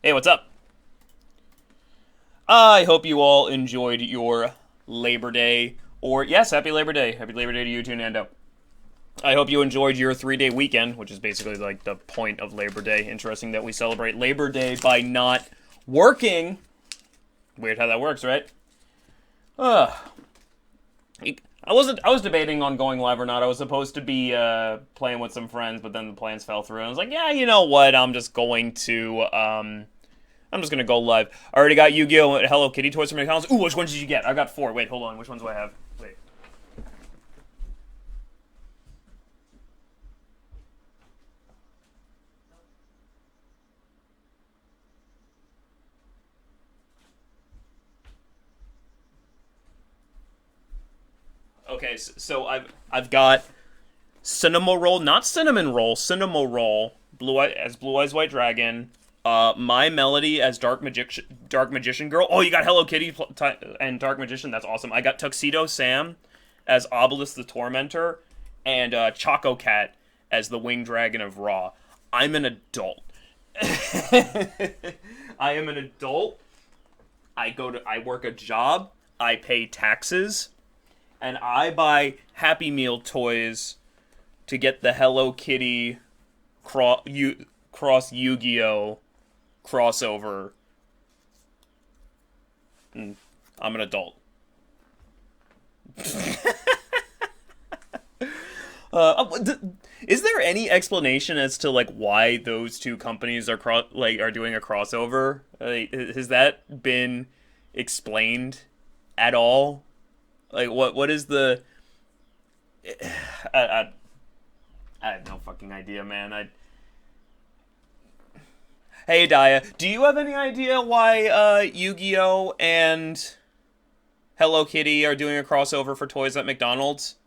Hey, what's up? I hope you all enjoyed your Labor Day, or yes, happy Labor Day. Happy Labor Day to you too, Nando. I hope you enjoyed your 3-day weekend, which is basically like the point of Labor Day. Interesting that we celebrate Labor Day by not working. Weird how that works, right? I was debating on going live or not. I was supposed to be playing with some friends, but then the plans fell through. And I was like, yeah, you know what? I'm just going to go live. I already got Yu-Gi-Oh! And Hello Kitty toys from McDonald's. Ooh, which ones did you get? I got 4. Wait, hold on. Which ones do I have? Wait. Okay, so I've got Cinema Roll, not Cinnamon Roll, Cinema Roll, Blue Eyes White Dragon, My Melody as Dark Magician Girl. Oh, you got Hello Kitty and Dark Magician. That's awesome. I got Tuxedo Sam as Obelisk the Tormentor, and Choco Cat as the Winged Dragon of Ra. I'm an adult. I am an adult. I work a job. I pay taxes. And I buy Happy Meal toys to get the Hello Kitty cross Yu-Gi-Oh! Crossover. I'm an adult. Is there any explanation as to like why those two companies are doing a crossover? Has that been explained at all? Like, what is the... I have no fucking idea, man. Hey, Daya, do you have any idea why Yu-Gi-Oh! And Hello Kitty are doing a crossover for toys at McDonald's?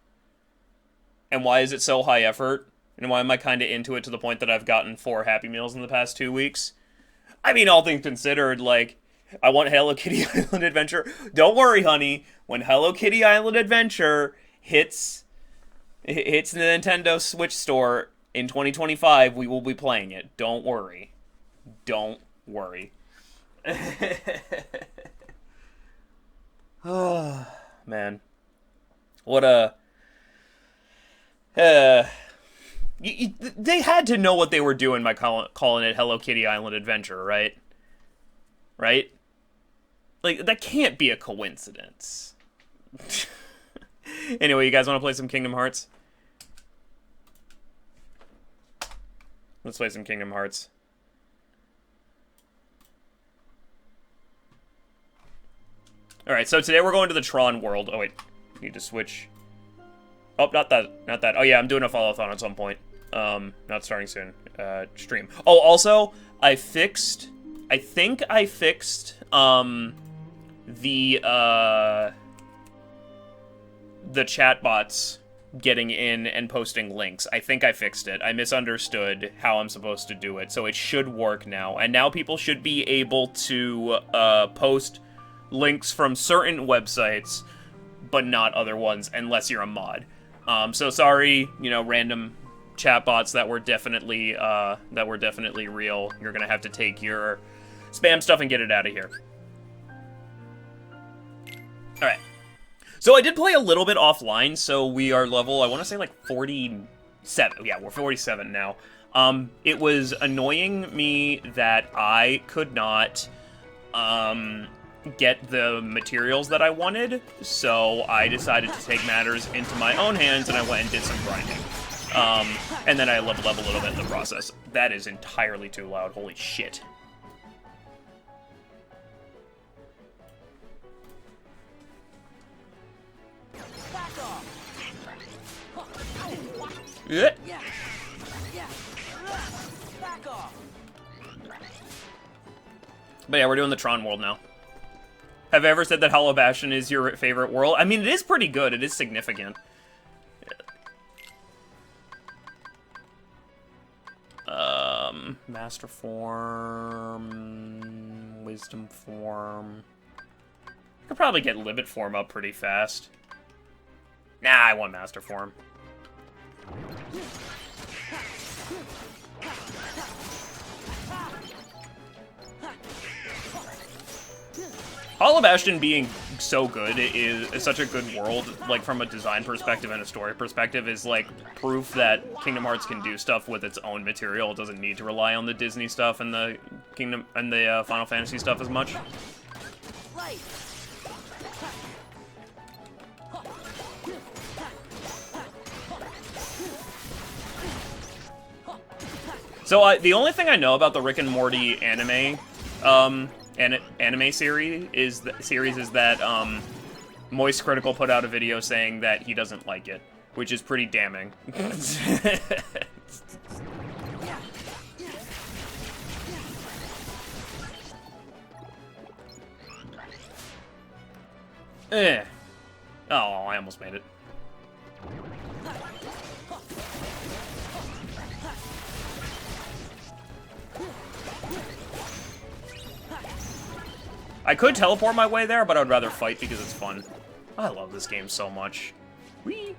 And why is it so high effort? And why am I kind of into it to the point that I've gotten 4 Happy Meals in the past 2 weeks? I mean, all things considered, like... I want Hello Kitty Island Adventure. Don't worry, honey. When Hello Kitty Island Adventure hits the Nintendo Switch store in 2025, we will be playing it. Don't worry. Don't worry. Oh, man. What a... they had to know what they were doing by calling it Hello Kitty Island Adventure, right? Right? Like, that can't be a coincidence. Anyway, you guys want to play some Kingdom Hearts? Let's play some Kingdom Hearts. Alright, so today we're going to the Tron world. Oh, wait. Need to switch. Oh, not that. Oh, yeah, I'm doing a follow-thon at some point. Not starting soon. Stream. Oh, also, I think I fixed, the chatbots getting in and posting links. I think I fixed it. I misunderstood how I'm supposed to do it, so it should work now. And now people should be able to post links from certain websites, but not other ones, unless you're a mod. So sorry, random chatbots that were definitely real. You're gonna have to take your spam stuff and get it out of here. Alright. So I did play a little bit offline, so we are level, I want to say like 47. Yeah, we're 47 now. It was annoying me that I could not get the materials that I wanted, so I decided to take matters into my own hands and I went and did some grinding. And then I leveled up a little bit in the process. That is entirely too loud, holy shit. Yeah. But yeah, we're doing the Tron world now. Have I ever said that Hollow Bastion is your favorite world? I mean, it is pretty good. It is significant. Master Form... Wisdom Form... I could probably get Limit Form up pretty fast. Nah, I want Master Form. Hall of Bastion being so good is such a good world, like, from a design perspective and a story perspective, is, like, proof that Kingdom Hearts can do stuff with its own material. It doesn't need to rely on the Disney stuff and the Final Fantasy stuff as much. So, the only thing I know about the Rick and Morty anime, anime series is that Moist Critical put out a video saying that he doesn't like it, which is pretty damning. Oh, I almost made it. I could teleport my way there, but I would rather fight because it's fun. I love this game so much. Whee!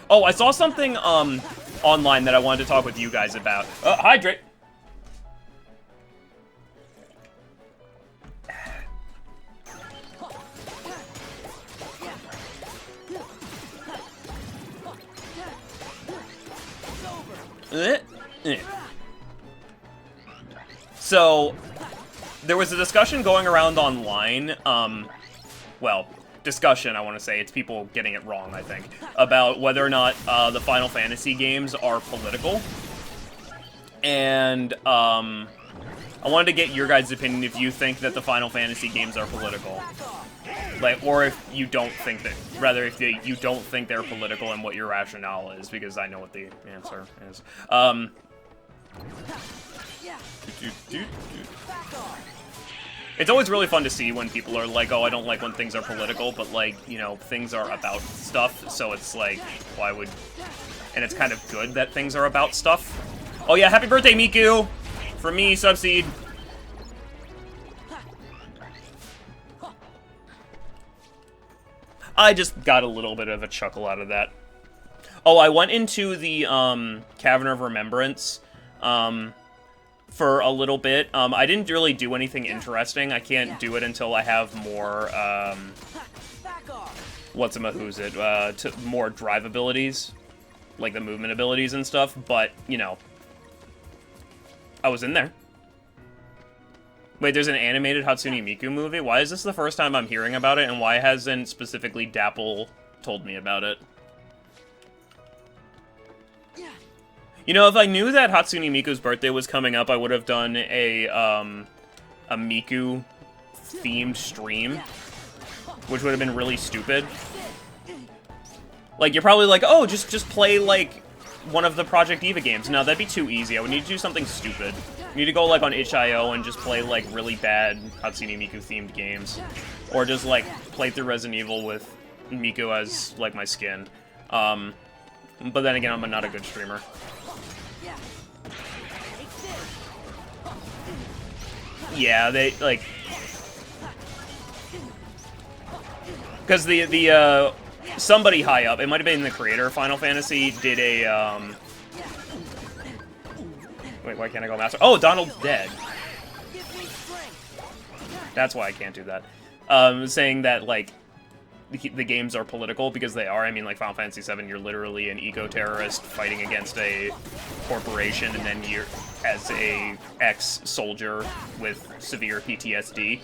Oh, I saw something online that I wanted to talk with you guys about. Hydrate! So, there was a discussion going around online, well, discussion, I want to say, it's people getting it wrong, I think, about whether or not the Final Fantasy games are political. And, I wanted to get your guys' opinion if you think that the Final Fantasy games are political. Like, or if you don't think that, rather, if you don't think they're political and what your rationale is, because I know what the answer is. It's always really fun to see when people are like, oh, I don't like when things are political, but, like, you know, things are about stuff, so it's like, why would... And it's kind of good that things are about stuff. Oh yeah, happy birthday, Miku! For me, SubSeed. I just got a little bit of a chuckle out of that. Oh, I went into the, Cavern of Remembrance, for a little bit. I didn't really do anything interesting. I can't do it until I have more, more drive abilities. Like the movement abilities and stuff, but, you know, I was in there. Wait, there's an animated Hatsune Miku movie? Why is this the first time I'm hearing about it, and why hasn't specifically Dapple told me about it? You know, if I knew that Hatsune Miku's birthday was coming up, I would have done a Miku-themed stream, which would have been really stupid. Like, you're probably like, oh, just play, like, one of the Project Eva games. No, that'd be too easy. I would need to do something stupid. I need to go, like, on itch.io and just play, like, really bad Hatsune Miku-themed games. Or just, like, play through Resident Evil with Miku as, like, my skin. But then again, I'm not a good streamer. Yeah, they, like... Because the somebody high up, it might have been the creator of Final Fantasy, did a, Wait, why can't I go master? Oh, Donald's dead. That's why I can't do that. Saying that, like, the games are political, because they are. I mean, like, Final Fantasy VII, you're literally an eco-terrorist fighting against a corporation, and then you're, as a ex-soldier with severe PTSD,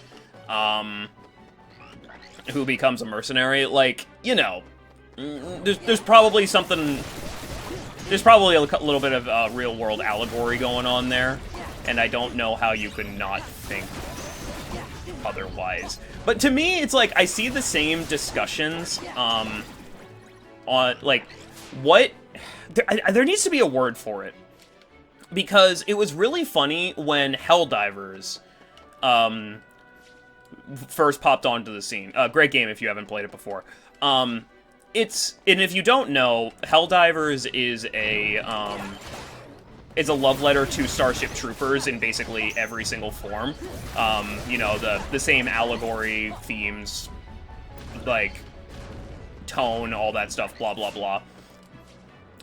who becomes a mercenary. Like, you know, there's probably something... There's probably a little bit of real-world allegory going on there, and I don't know how you could not think otherwise. But to me, it's like, I see the same discussions, on, like, what... There needs to be a word for it. Because it was really funny when Helldivers, first popped onto the scene. Great game if you haven't played it before. And if you don't know, Helldivers is a love letter to Starship Troopers in basically every single form. You know, the same allegory, themes, like, tone, all that stuff, blah, blah, blah.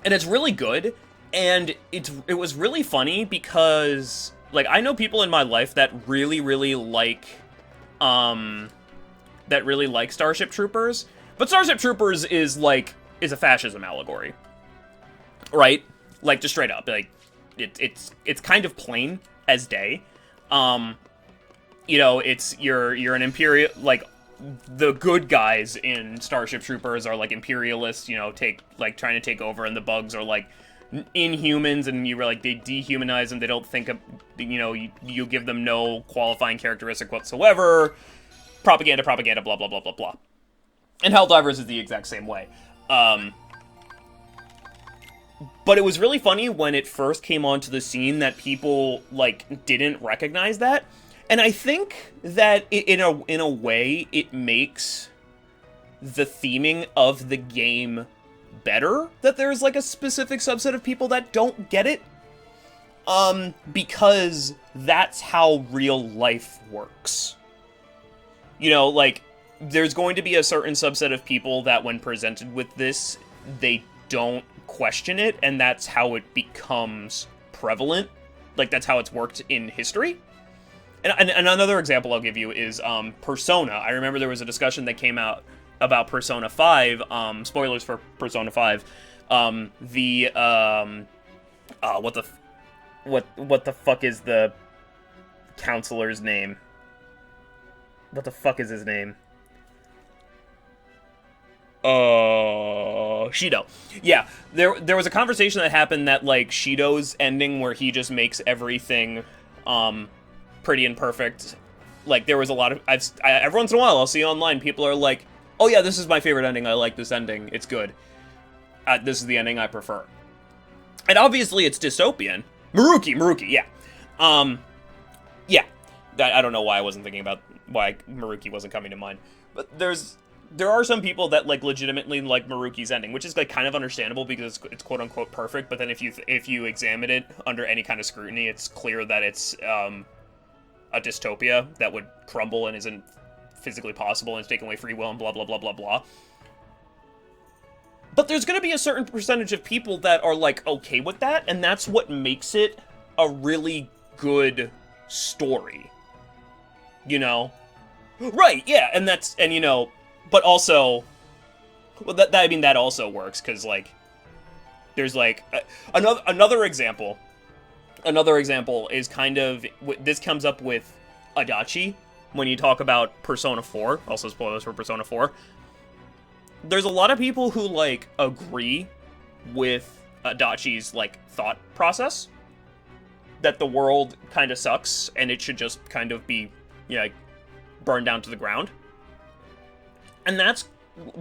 And it's really good, and it was really funny because, Like, I know people in my life that really, really like, Starship Troopers, but Starship Troopers is a fascism allegory, right? Like, just straight up, like, it's kind of plain as day. It's you're an imperial, like, the good guys in Starship Troopers are like imperialists, trying to take over, and the bugs are like inhumans, and they dehumanize them. They don't think of, you give them no qualifying characteristic whatsoever. Propaganda, blah blah blah blah blah. And Helldivers is the exact same way. But it was really funny when it first came onto the scene that people didn't recognize that. And I think that in a way it makes the theming of the game better that there's a specific subset of people that don't get it. Because that's how real life works. There's going to be a certain subset of people that when presented with this, they don't question it, and that's how it becomes prevalent. That's how it's worked in history. And another example I'll give you is Persona. I remember there was a discussion that came out about Persona 5. Spoilers for Persona 5. What the fuck is the counselor's name? What the fuck is his name? Shido. Yeah, there was a conversation that happened that Shido's ending where he just makes everything pretty and perfect. There was a lot of every once in a while I'll see online people are like, "Oh yeah, this is my favorite ending. I like this ending. It's good. This is the ending I prefer." And obviously it's dystopian. Maruki, yeah. Yeah. I don't know why I wasn't thinking about why Maruki wasn't coming to mind. But there are some people that legitimately like Maruki's ending, which is kind of understandable because it's quote unquote perfect. But then if you examine it under any kind of scrutiny, it's clear that it's a dystopia that would crumble and isn't physically possible and it's taking away free will and blah blah blah blah blah. But there's going to be a certain percentage of people that are okay with that, and that's what makes it a really good story. Right? Yeah, and but also, well, that also works because there's another example. Another example is kind of this comes up with Adachi when you talk about Persona 4. Also, spoilers for Persona 4. There's a lot of people who agree with Adachi's thought process that the world kind of sucks and it should just kind of be burned down to the ground. And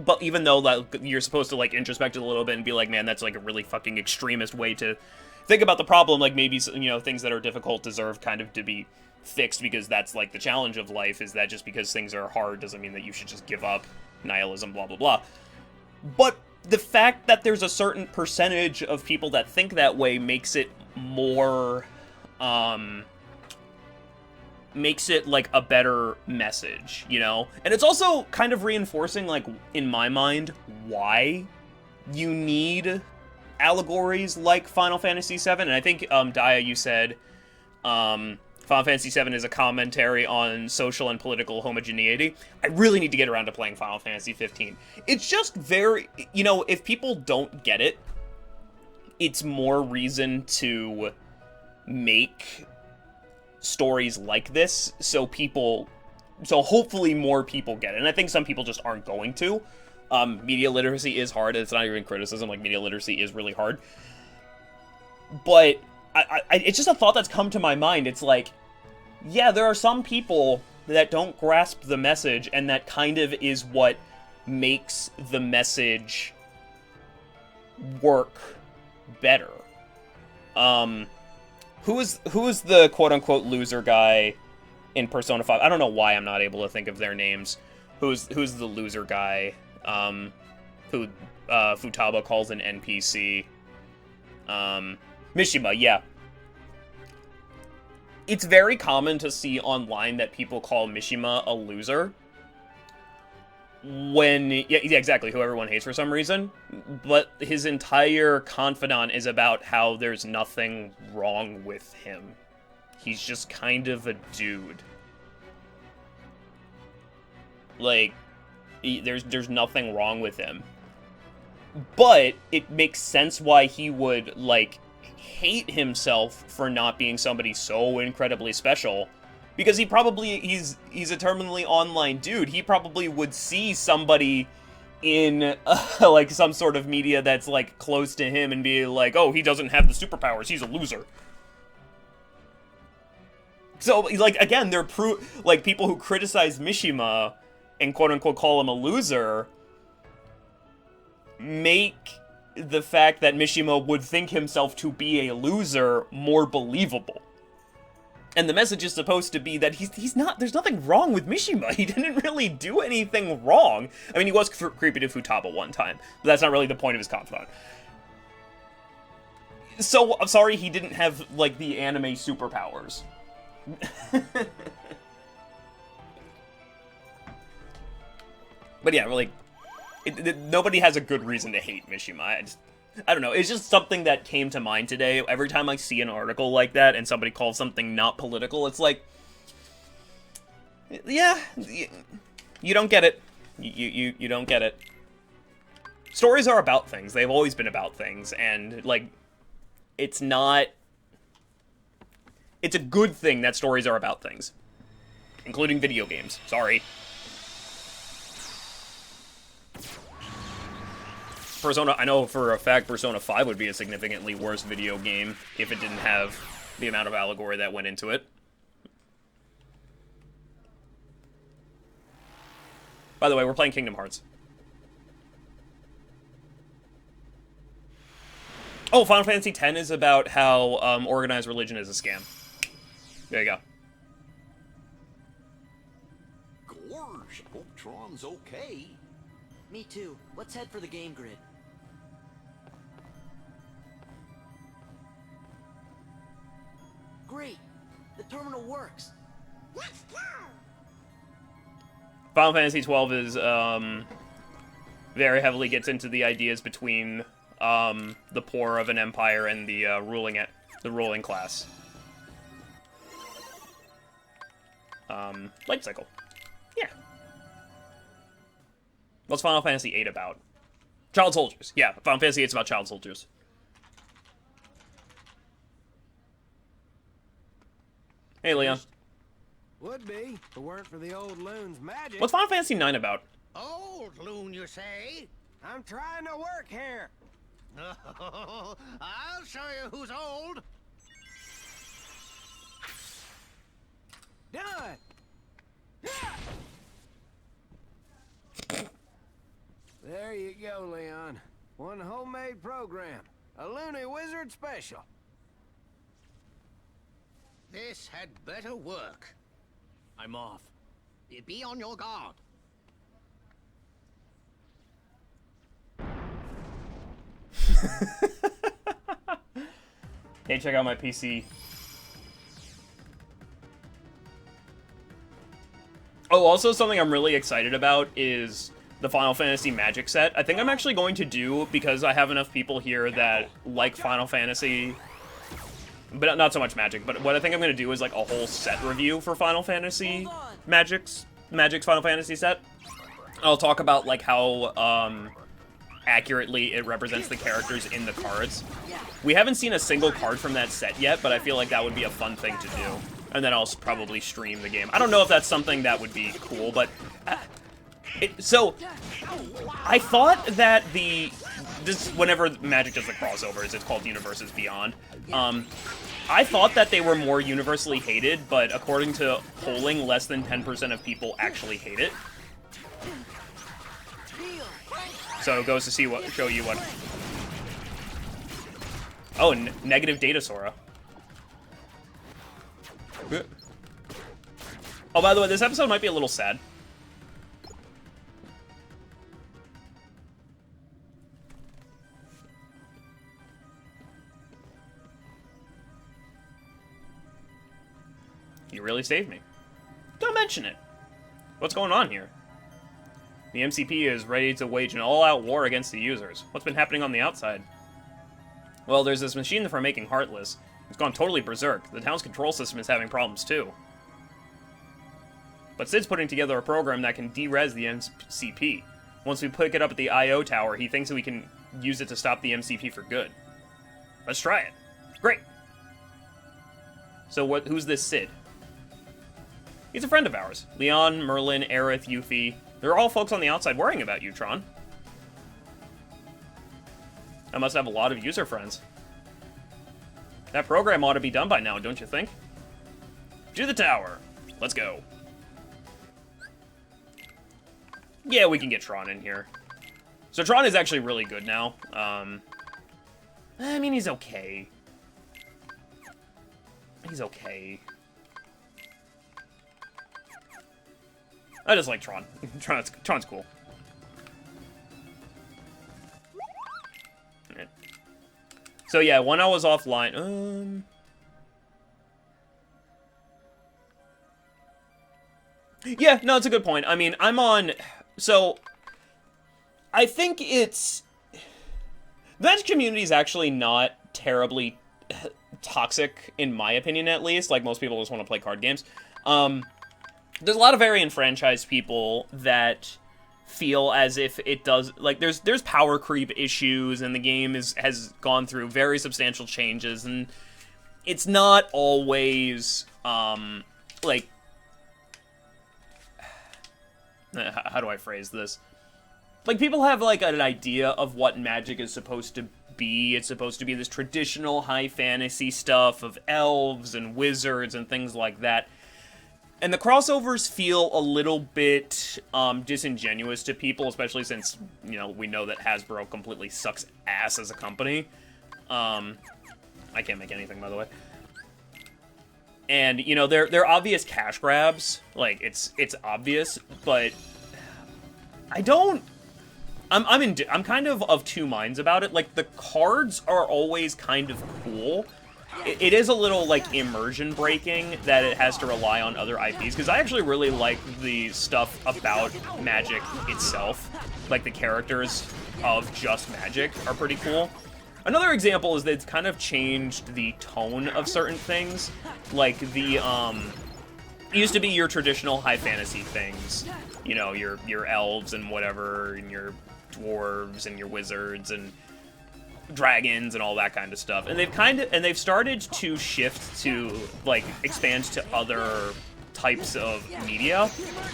but even though you're supposed to introspect it a little bit and be like, man, that's a really fucking extremist way to think about the problem. Maybe things that are difficult deserve kind of to be fixed because that's the challenge of life, is that just because things are hard doesn't mean that you should just give up. Nihilism, blah blah blah. But the fact that there's a certain percentage of people that think that way makes it more makes it a better message, and it's also kind of reinforcing in my mind why you need allegories like Final Fantasy VII. And I think Daya, you said Final Fantasy VII is a commentary on social and political homogeneity. I really need to get around to playing Final Fantasy 15. It's just very, if people don't get it, it's more reason to make stories like this so hopefully more people get it. And I think some people just aren't going to. Media literacy is hard. It's not even criticism. Media literacy is really hard. But it's just a thought that's come to my mind. It's yeah, there are some people that don't grasp the message, and that kind of is what makes the message work better. Who is the quote-unquote loser guy in Persona 5? I don't know why I'm not able to think of their names. Who's the loser guy? Who Futaba calls an NPC. Mishima, yeah. It's very common to see online that people call Mishima a loser. Yeah, exactly, who everyone hates for some reason. But his entire confidant is about how there's nothing wrong with him. He's just kind of a dude. Like, there's nothing wrong with him. But it makes sense why he would, like, hate himself for not being somebody so incredibly special. Because he's a terminally online dude. He probably would see somebody in, like, some sort of media that's, like, close to him and be like, oh, he doesn't have the superpowers, he's a loser. So, like, again, they're like, people who criticize Mishima and quote-unquote call him a loser make the fact that Mishima would think himself to be a loser more believable. And the message is supposed to be that he's not, there's nothing wrong with Mishima. He didn't really do anything wrong. I mean, he was creepy to Futaba one time, but that's not really the point of his confidant. So, I'm sorry he didn't have, like, the anime superpowers. But yeah, like, nobody has a good reason to hate Mishima. I don't know, it's just something that came to mind today. Every time I see an article like that and somebody calls something not political, it's like, yeah, you don't get it. You don't get it. Stories are about things. They've always been about things, and, like, it's not... It's a good thing that stories are about things. Including video games. Sorry. Persona, I know for a fact Persona 5 would be a significantly worse video game if it didn't have the amount of allegory that went into it. By the way, we're playing Kingdom Hearts. Oh, Final Fantasy X is about how organized religion is a scam. There you go. Gorge, hope Tron's okay. Me too. Let's head for the game grid. Great! The terminal works! Let's go! Final Fantasy XII is, very heavily gets into the ideas between, the poor of an empire and the, ruling class. Life cycle. Yeah. What's Final Fantasy VIII about? Child soldiers. Yeah, Final Fantasy VIII is about child soldiers. Hey, Leon. Would be, if it weren't for the old loon's magic. What's Final Fantasy IX about? Old loon, you say? I'm trying to work here. I'll show you who's old. Done. There you go, Leon. One homemade program. A loony wizard special. This had better work. I'm off. Be on your guard. Hey, check out my PC. Oh, also something I'm really excited about is the Final Fantasy Magic set. I think I'm actually going to do, because I have enough people here that like Final Fantasy, but not so much Magic, but what I think I'm going to do is like a whole set review for Final Fantasy Magic's Final Fantasy set. I'll talk about like how accurately it represents the characters in the cards. We haven't seen a single card from that set yet, but I feel like that would be a fun thing to do. And then I'll probably stream the game. I don't know if that's something that would be cool, but... so, I thought that whenever Magic does the crossovers, it's called Universes Beyond. I thought that they were more universally hated, but according to polling, less than 10% of people actually hate it. So it goes to show you what... Oh, negative data, Sora. Oh, by the way, this episode might be a little sad. You really saved me. Don't mention it. What's going on here? The MCP is ready to wage an all-out war against the users. What's been happening on the outside? Well, there's this machine for making Heartless. It's gone totally berserk. The town's control system is having problems too. But Sid's putting together a program that can de-res the MCP. Once we pick it up at the I.O. tower, he thinks that we can use it to stop the MCP for good. Let's try it. Great. So who's this Sid? He's a friend of ours. Leon, Merlin, Aerith, Yuffie. They're all folks on the outside worrying about you, Tron. I must have a lot of user friends. That program ought to be done by now, don't you think? To the tower. Let's go. Yeah, we can get Tron in here. So Tron is actually really good now. I mean, he's okay. He's okay. I just like Tron. Tron's cool. Right. So yeah, when I was offline, yeah, no, it's a good point. I mean, I'm on, so I think it's, the Magic community is actually not terribly toxic, in my opinion, at least. Like, most people just want to play card games. There's a lot of very enfranchised people that feel as if it does, like, there's power creep issues, and the game has gone through very substantial changes, and it's not always, like, how do I phrase this? Like, people have, like, an idea of what Magic is supposed to be. It's supposed to be this traditional high fantasy stuff of elves and wizards and things like that. And the crossovers feel a little bit disingenuous to people, especially since, you know, we know that Hasbro completely sucks ass as a company. I can't make anything, by the way. And, you know, they're obvious cash grabs. Like, it's obvious, but I don't... I'm kind of two minds about it. Like, the cards are always kind of cool. It is a little, like, immersion breaking that it has to rely on other IPs, because I actually really like the stuff about Magic itself. Like, the characters of just Magic are pretty cool. Another example is that it's kind of changed the tone of certain things. Like, the, it used to be your traditional high fantasy things. You know, your elves and whatever, and your dwarves and your wizards and dragons and all that kind of stuff. And they've started to shift to, like, expand to other types of media.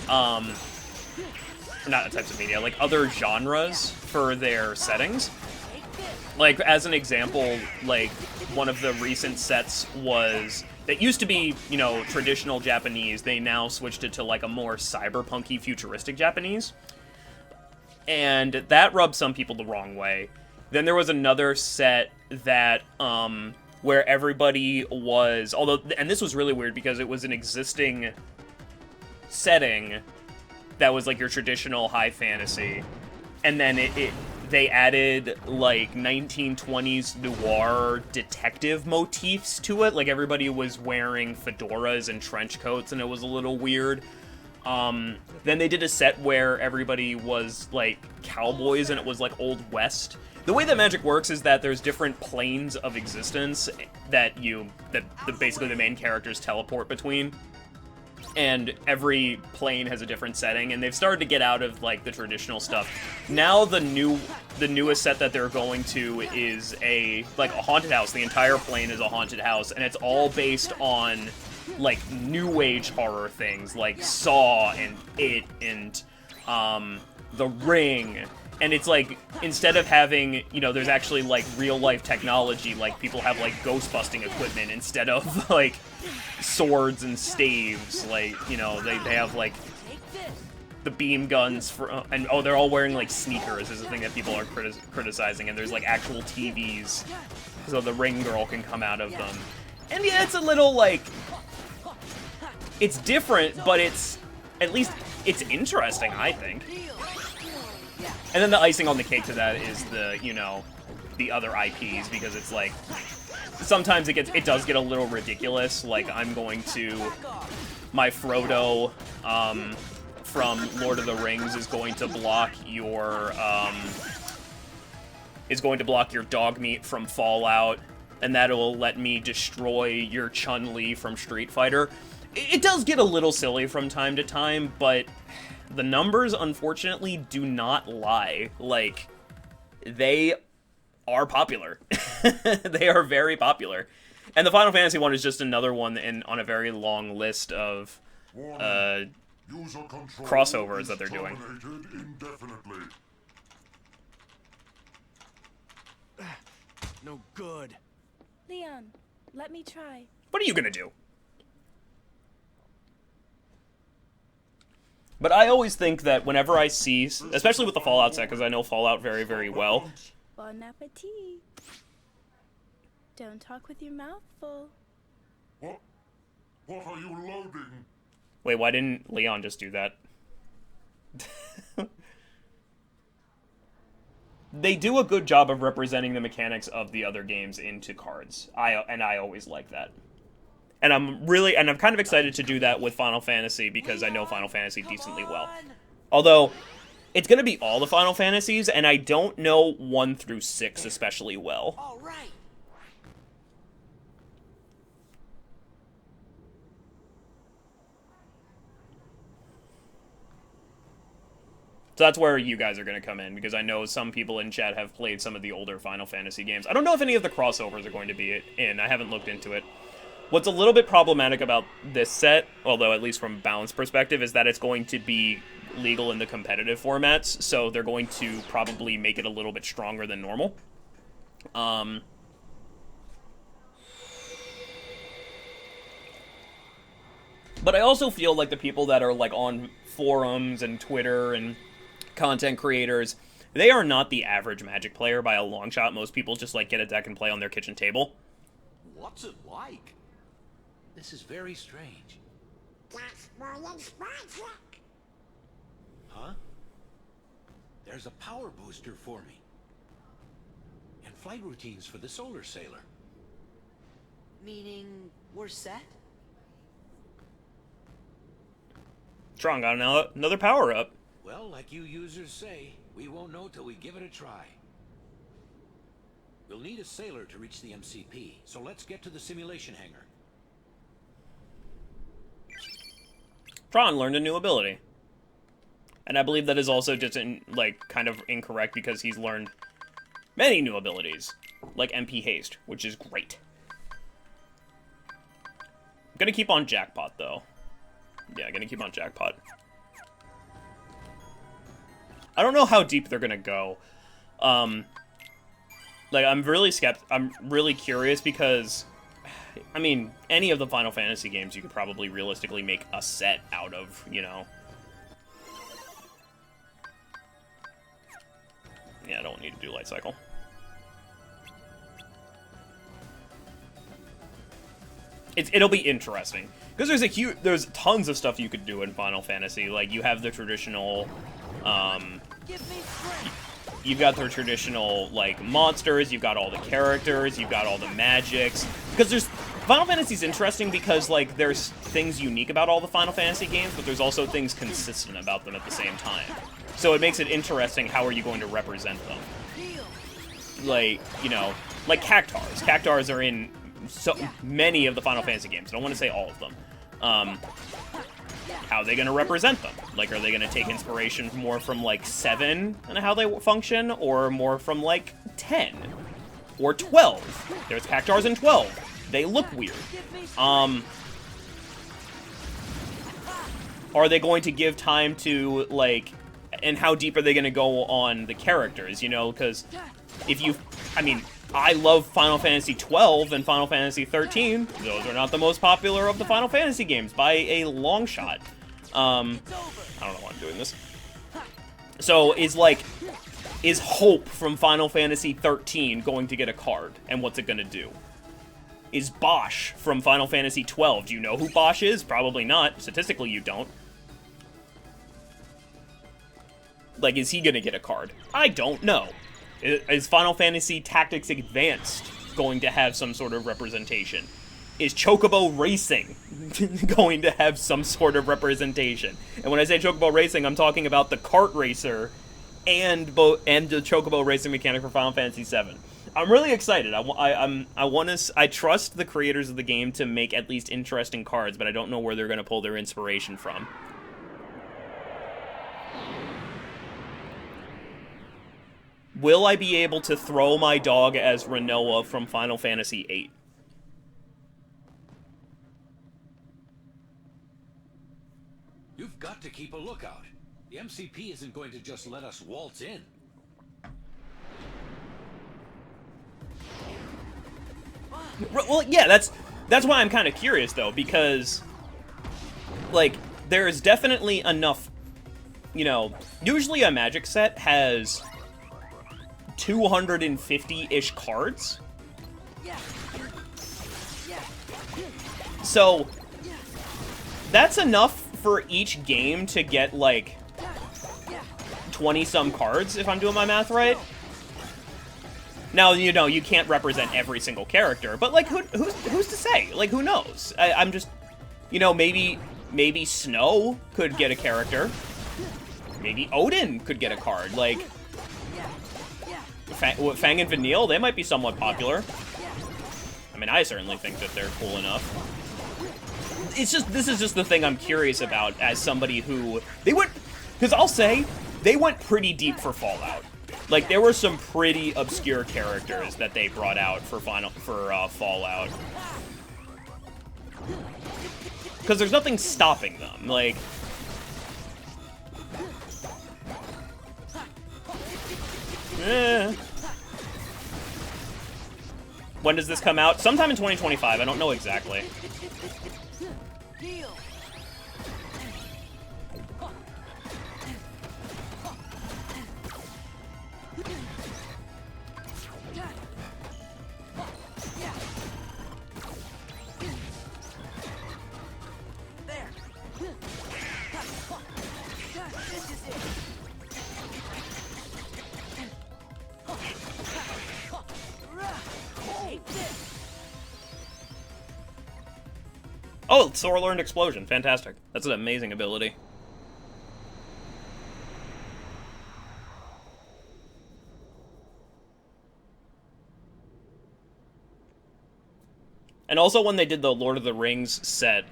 Not types of media, like other genres for their settings. Like, as an example, like, one of the recent sets was, that used to be, you know, traditional Japanese. They now switched it to, like, a more cyberpunky, futuristic Japanese. And that rubbed some people the wrong way. Then there was another set that, where everybody was, and this was really weird because it was an existing setting that was, like, your traditional high fantasy. And then they added, like, 1920s noir detective motifs to it. Like, everybody was wearing fedoras and trench coats, and it was a little weird. Then they did a set where everybody was, like, cowboys, and it was, like, Old West. The way that Magic works is that there's different planes of existence that basically the main characters teleport between. And every plane has a different setting, and they've started to get out of, like, the traditional stuff. Now the newest set that they're going to is a haunted house. The entire plane is a haunted house, and it's all based on, like, new age horror things like Saw and It and The Ring. And it's like, instead of having, you know, there's actually, like, real-life technology, like, people have, like, ghost-busting equipment instead of, like, swords and staves. Like, you know, they have, like, the beam guns for, and, oh, they're all wearing, like, sneakers is the thing that people are criticizing, and there's, like, actual TVs, so the ring girl can come out of them. And, yeah, it's a little, like, it's different, but it's, at least, it's interesting, I think. And then the icing on the cake to that is the, you know, the other IPs, because it's like, sometimes it does get a little ridiculous. Like, I'm going to, my Frodo, from Lord of the Rings is going to block your, dog meat from Fallout. and that'll let me destroy your Chun-Li from Street Fighter. It does get a little silly from time to time, but the numbers, unfortunately, do not lie. Like, they are popular. They are very popular. And the Final Fantasy one is just another one on a very long list of crossovers that they're doing. No good. Leon, let me try. What are you gonna do? But I always think that whenever I see, especially with the Fallout set, because I know Fallout very, very well. Bon appetit. Don't talk with your mouth full. What are you loading? Wait, why didn't Leon just do that? They do a good job of representing the mechanics of the other games into cards. I always like that. And I'm kind of excited to do that with Final Fantasy because I know Final Fantasy decently well. Although, it's going to be all the Final Fantasies, and I don't know 1 through 6 especially well. All right. So that's where you guys are going to come in, because I know some people in chat have played some of the older Final Fantasy games. I don't know if any of the crossovers are going to be in. I haven't looked into it. What's a little bit problematic about this set, although at least from a balance perspective, is that it's going to be legal in the competitive formats, so they're going to probably make it a little bit stronger than normal. But I also feel like the people that are like on forums and Twitter and content creators, they are not the average Magic player by a long shot. Most people just like get a deck and play on their kitchen table. What's it like? This is very strange. Huh? There's a power booster for me. And flight routines for the Solar Sailor. Meaning we're set? Tron got another power-up. Well, like you users say, we won't know till we give it a try. We'll need a sailor to reach the MCP, so let's get to the simulation hangar. Tron learned a new ability. And I believe that is also just, kind of incorrect because he's learned many new abilities, like MP Haste, which is great. I'm gonna keep on Jackpot, though. Yeah, gonna keep on Jackpot. I don't know how deep they're gonna go. I'm really curious because, I mean, any of the Final Fantasy games you could probably realistically make a set out of, you know. Yeah, I don't need to do Light Cycle. It'll be interesting. Because there's tons of stuff you could do in Final Fantasy. Like, you have the traditional, you've got the traditional, like, monsters, you've got all the characters, you've got all the magics. Because Final Fantasy's interesting because, like, there's things unique about all the Final Fantasy games, but there's also things consistent about them at the same time. So it makes it interesting, how are you going to represent them? Like, you know, like Cactars. Cactars are in so many of the Final Fantasy games. I don't want to say all of them. How are they going to represent them? Like, are they going to take inspiration more from, like, 7 and how they function, or more from, like, 10? Or 12? There's Cactars in 12. They look weird. Are they going to give time to, like, and how deep are they going to go on the characters, you know? Because if you, I mean, I love Final Fantasy 12 and Final Fantasy 13. Those are not the most popular of the Final Fantasy games by a long shot. I don't know why I'm doing this. So is Hope from Final Fantasy 13 going to get a card? And what's it going to do? Is Bosch from Final Fantasy 12? Do you know who Bosch is? Probably not. Statistically, you don't. Like, is he going to get a card? I don't know. Is Final Fantasy Tactics Advanced going to have some sort of representation? Is Chocobo Racing going to have some sort of representation? And when I say Chocobo Racing, I'm talking about the kart racer and the Chocobo Racing mechanic for Final Fantasy VII. I'm really excited. I want to. I trust the creators of the game to make at least interesting cards, but I don't know where they're going to pull their inspiration from. Will I be able to throw my dog as Renoa from Final Fantasy VIII? You've got to keep a lookout. The MCP isn't going to just let us waltz in. Well, yeah, that's why I'm kind of curious, though, because, like, there is definitely enough, you know, usually a Magic set has 250-ish cards. So, that's enough for each game to get, like, 20-some cards, if I'm doing my math right. Now, you know, you can't represent every single character, but, like, who's to say? Like, who knows? I'm just, you know, maybe Snow could get a character. Maybe Odin could get a card. Like, Fang and Vanille, they might be somewhat popular. I mean, I certainly think that they're cool enough. It's just, this is just the thing I'm curious about as somebody who, because I'll say, they went pretty deep for Fallout. Like, there were some pretty obscure characters that they brought out for Fallout. Because there's nothing stopping them. Like, when does this come out? Sometime in 2025. I don't know exactly. Oh, Sora learned Explosion. Fantastic. That's an amazing ability. And also when they did the Lord of the Rings set,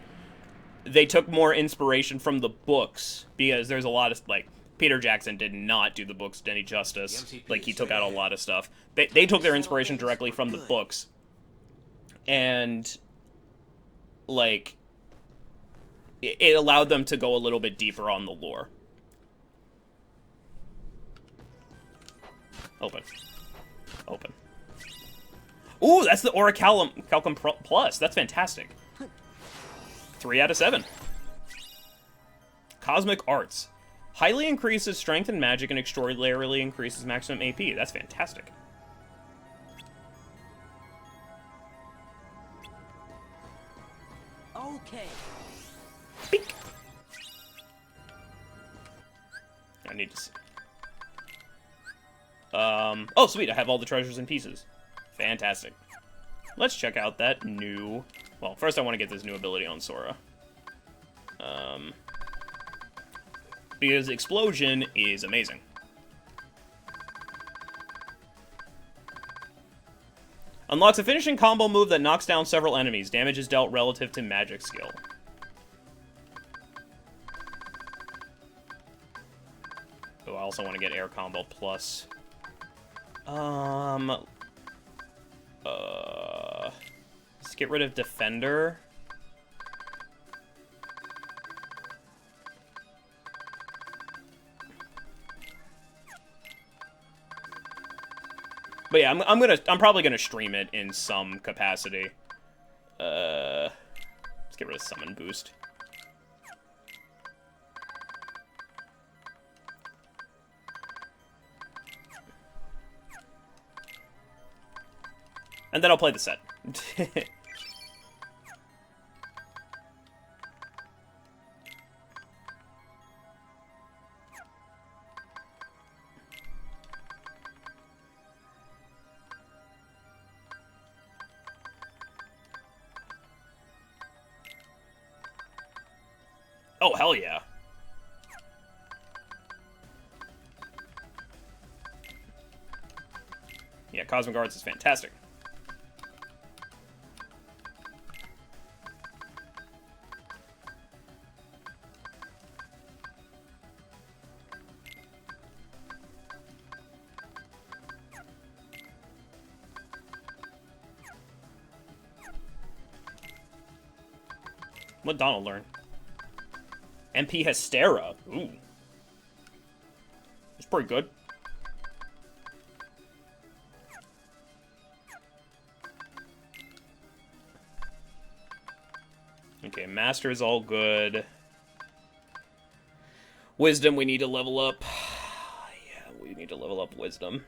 they took more inspiration from the books, because there's a lot of, like, Peter Jackson did not do the books any justice. Like, he took out a lot of stuff. They took their inspiration directly from the books. And, like, it allowed them to go a little bit deeper on the lore. Open. Open. Ooh, that's the Orichalcum Plus. That's fantastic. 3 out of 7. Cosmic Arts. Highly increases strength and magic and extraordinarily increases maximum AP. That's fantastic. Okay. Beak. I need to see. Oh, sweet. I have all the treasures and pieces. Fantastic. Let's check out that new... Well, first I want to get this new ability on Sora. Because Explosion is amazing. Unlocks a finishing combo move that knocks down several enemies. Damage is dealt relative to magic skill. Oh, I also want to get Air Combo Plus. Let's get rid of Defender. But yeah, I'm probably gonna stream it in some capacity. Let's get rid of Summon Boost. And then I'll play the set. Oh, hell yeah. Yeah, Cosmic Arts is fantastic. What'd Donald learn? MP Hystera. Ooh. It's pretty good. Okay, Master is all good. Wisdom, we need to level up. Yeah, we need to level up Wisdom.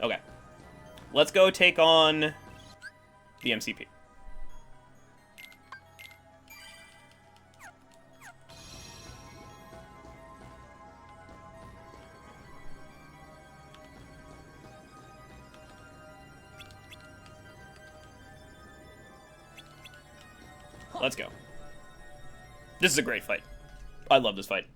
Okay. Let's go take on the MCP. Let's go. This is a great fight. I love this fight.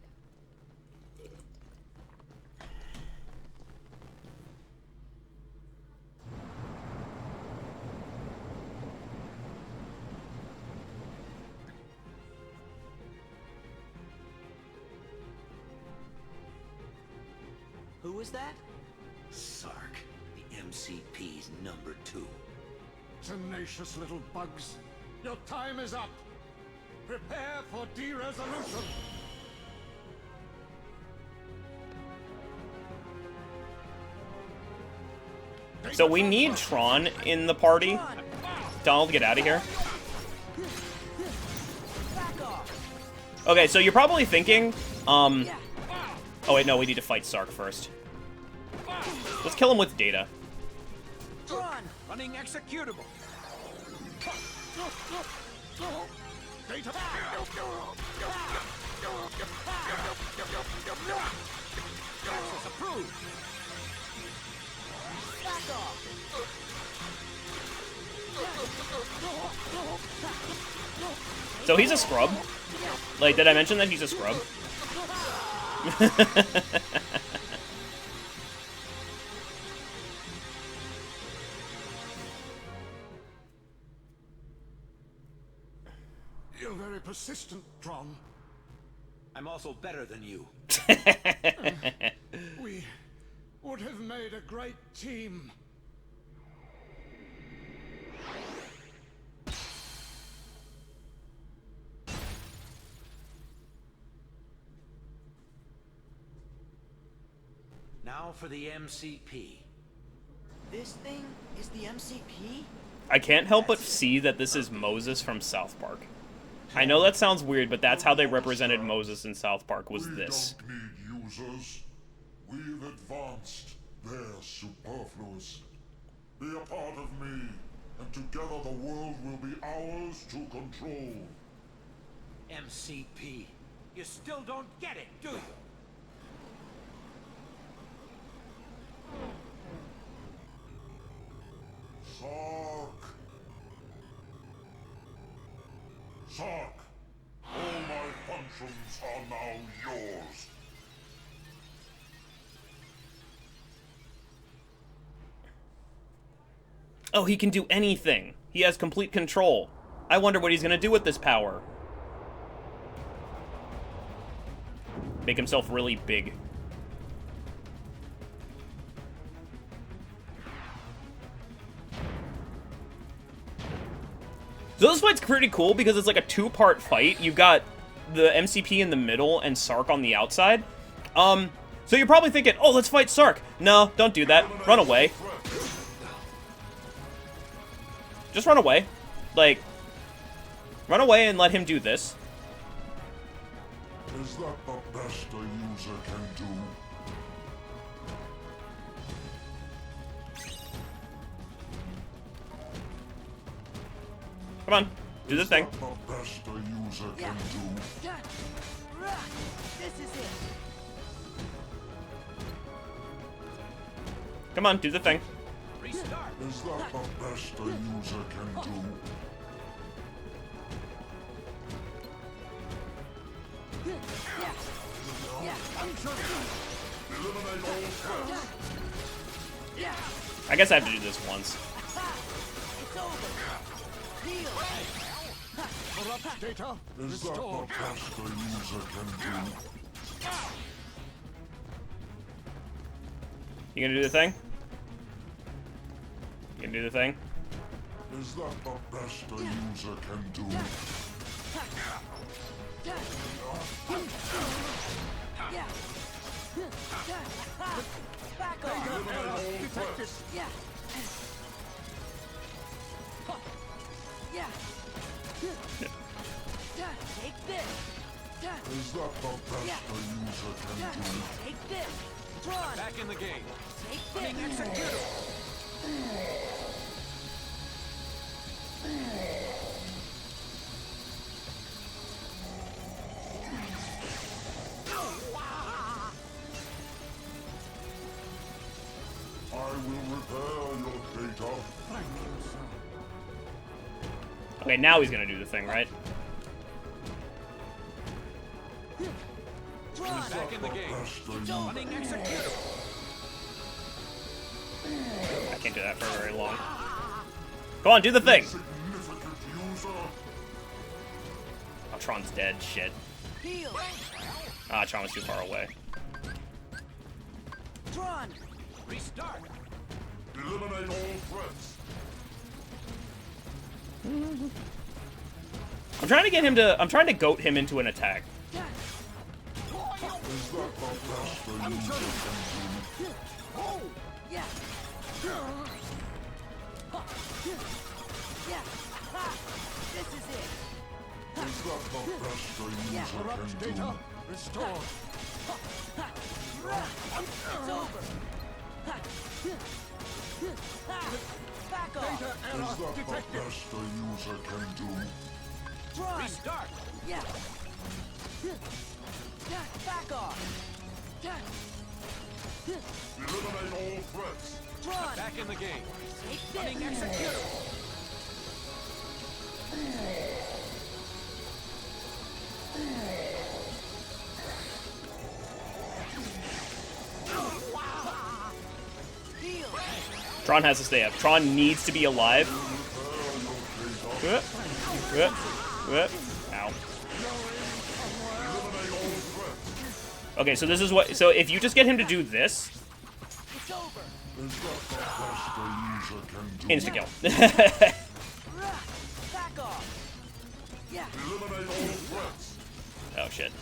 Who was that? Sark, the MCP's number 2. Tenacious little bugs. Your time is up. Prepare for de-resolution. So we need Tron in the party. Donald, get out of here. Okay, so you're probably thinking, oh wait, no, we need to fight Sark first. Let's kill him with data. Run! Running executable. Access approved. Back off! So he's a scrub. Like, did I mention that he's a scrub? You're very persistent, Tron. I'm also better than you. We would have made a great team. Now for the MCP. This thing is the MCP? I can't help but see that this is Moses from South Park. I know that sounds weird, but that's how they represented Moses in South Park, was this. We don't need users. We've advanced. They're superfluous. Be a part of me, and together the world will be ours to control. MCP. You still don't get it, do you? Sark. Sark. All my functions are now yours. Oh, he can do anything. He has complete control. I wonder what he's gonna do with this power. Make himself really big. So this fight's pretty cool because it's like a two-part fight. You've got the MCP in the middle and Sark on the outside. So you're probably thinking, oh, let's fight Sark. No, don't do that. Run away. Just run away. Like, run away and let him do this. Is that the best a user can do? Come on, do the thing. Is that the best a user can do? This is it. Come on, do the thing. Restart. Is that the best a user can do? I guess I have to do this once. It's over. Heal. Corrupt data Is that the best a user can do? You gonna do the thing? You gonna do the thing? Is that the best a user can do? Yeah. Back off. detected. Yeah. Yeah. Take this. Is that the best a user can do? Take this. Run. Back in the game. Take Being this. executed. I will repair your data. Okay, now he's gonna do the thing, right? Run. Back in the game. Best a user. Being executed. I can't do that for very long. Go on, do the thing! Significant user. Oh, Tron's dead. Shit. Heal. Ah, Tron was too far away. Run. Restart. Eliminate all threats. I'm trying to get him to. I'm trying to goat him into an attack. Is that the best a user can do? Yeah. Yeah. This is it. Is that the best a user Corrupt can data do? restored. It's over. Back off. Data Is error that the detected. best a user can do? Run. Restart. Yeah. Back off. Eliminate all threats. Run. Back in the game. Take Being this. executed. Heal. Tron has to stay up. Tron needs to be alive. Ow. Okay, so this is what. So if you just get him to do this, It's over. Is that the best a user can do? insta kill. Back off. Yeah. Eliminate all threats. Oh shit.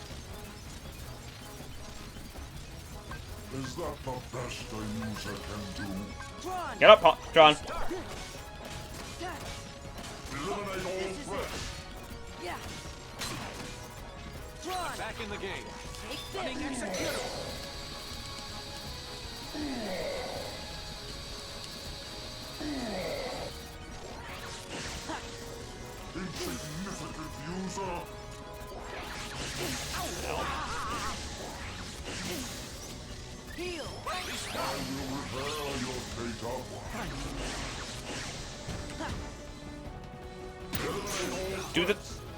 Is that the best a user can do? Run. Get up, Tron. Eliminate all threats. Yeah. Run. Back in the game. Take Being this. executed. Insignificant user. Heal. I will repair your data.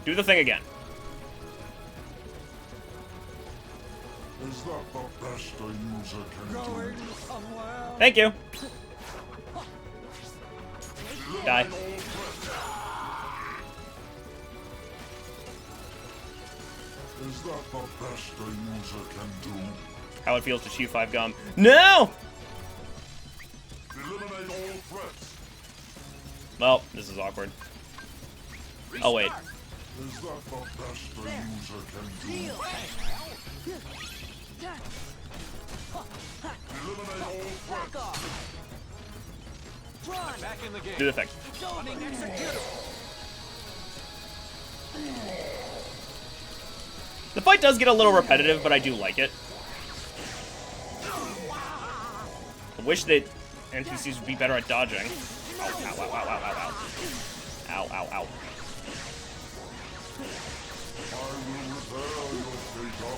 Do the thing again. Is that the best a user can Going do? somewhere. Thank you. Die. Is that the best a user can do? How it feels to chew 5 gum. No! Eliminate all threats. Well, this is awkward. Oh wait. Is that the best a user can do? Heal. Eliminate all Back threats. off. Run. Back in the game. Do the thing. It's over. Being executed. The fight does get a little repetitive, but I do like it. I wish that NPCs would be better at dodging. Ow, ow, ow, ow, ow, ow, ow. Ow, ow, ow. I will repair your data.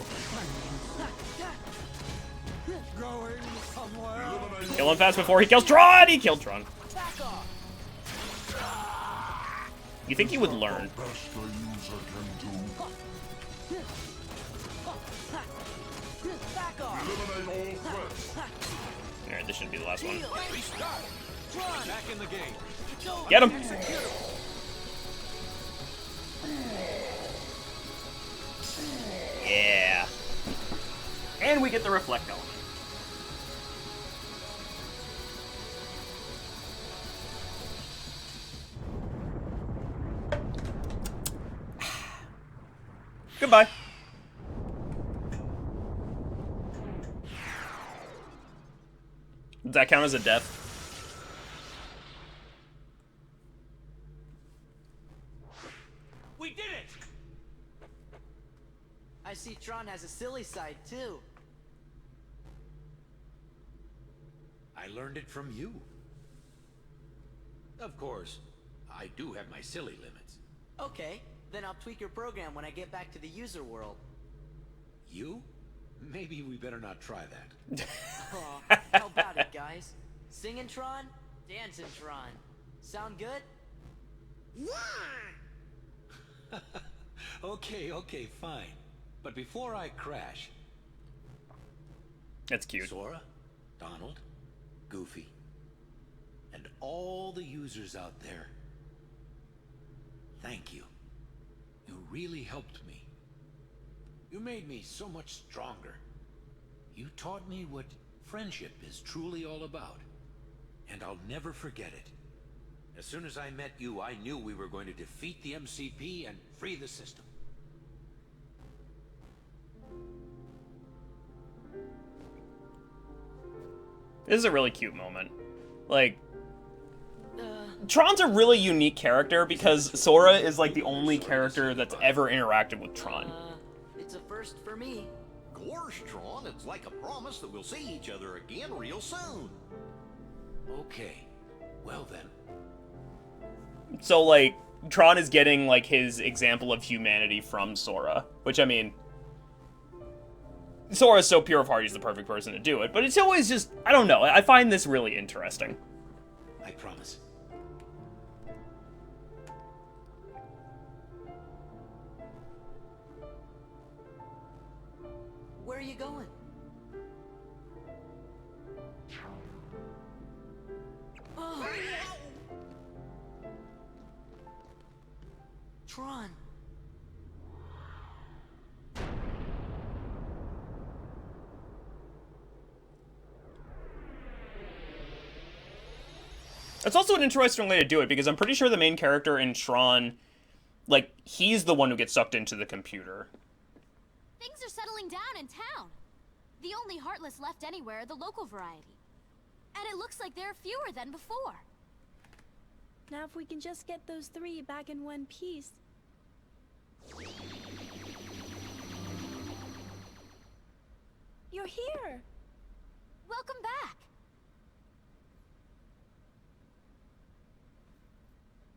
Going somewhere. Eliminate Kill him fast before he kills Tron! He killed Tron. Back off. You think he would learn? the best a user can do. Back Back off! Eliminate all threats. Alright, this should be the last one. Restart. Tron! Back in the game. It's over! Get him! Yeah. And we get the reflect element. Goodbye. Does that count as a death? We did it! I see Tron has a silly side, too. I learned it from you. Of course, I do have my silly limits. Okay, then I'll tweak your program when I get back to the user world. You? Maybe we better not try that. Aw, how about it, guys? Singing Tron, dancing Tron. Sound good? Okay, fine. But before I crash, That's cute. Sora, Donald, Goofy, and all the users out there, thank you. You really helped me. You made me so much stronger. You taught me what friendship is truly all about. And I'll never forget it. As soon as I met you, I knew we were going to defeat the MCP and free the system. This is a really cute moment. Like, Tron's a really unique character because Sora is like the only character that's ever interacted with Tron. It's a first for me. Gosh, Tron, it's like a promise that we'll see each other again real soon. Okay, well then. So like, Tron is getting like his example of humanity from Sora, which I mean, Sora's so pure of heart, he's the perfect person to do it, but it's always just, I don't know, I find this really interesting. I promise. Where are you going? Oh. Tron. It's also an interesting way to do it because I'm pretty sure the main character in Tron, like, he's the one who gets sucked into the computer. Things are settling down in town. The only Heartless left anywhere are the local variety. And it looks like there are fewer than before. Now if we can just get those 3 back in one piece. You're here! Welcome back.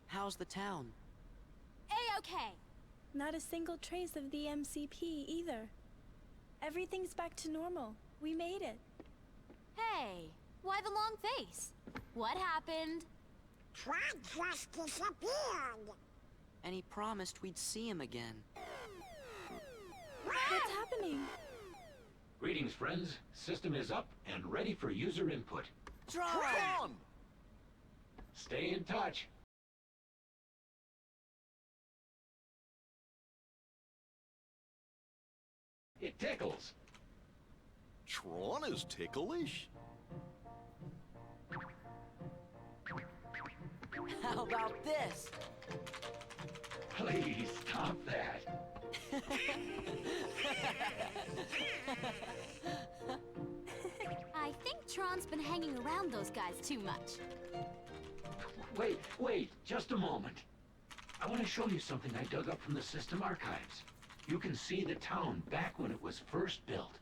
How's the town? A-okay. Not a single trace of the MCP either. Everything's back to normal. We made it. Hey, why the long face? What happened? Tron just disappeared. And he promised we'd see him again. What's happening? Greetings, friends. System is up and ready for user input. Tron! Stay in touch. It tickles. Tron is ticklish? How about this? Please stop that. I think Tron's been hanging around those guys too much. Wait, just a moment. I want to show you something I dug up from the system archives. You can see the town back when it was first built.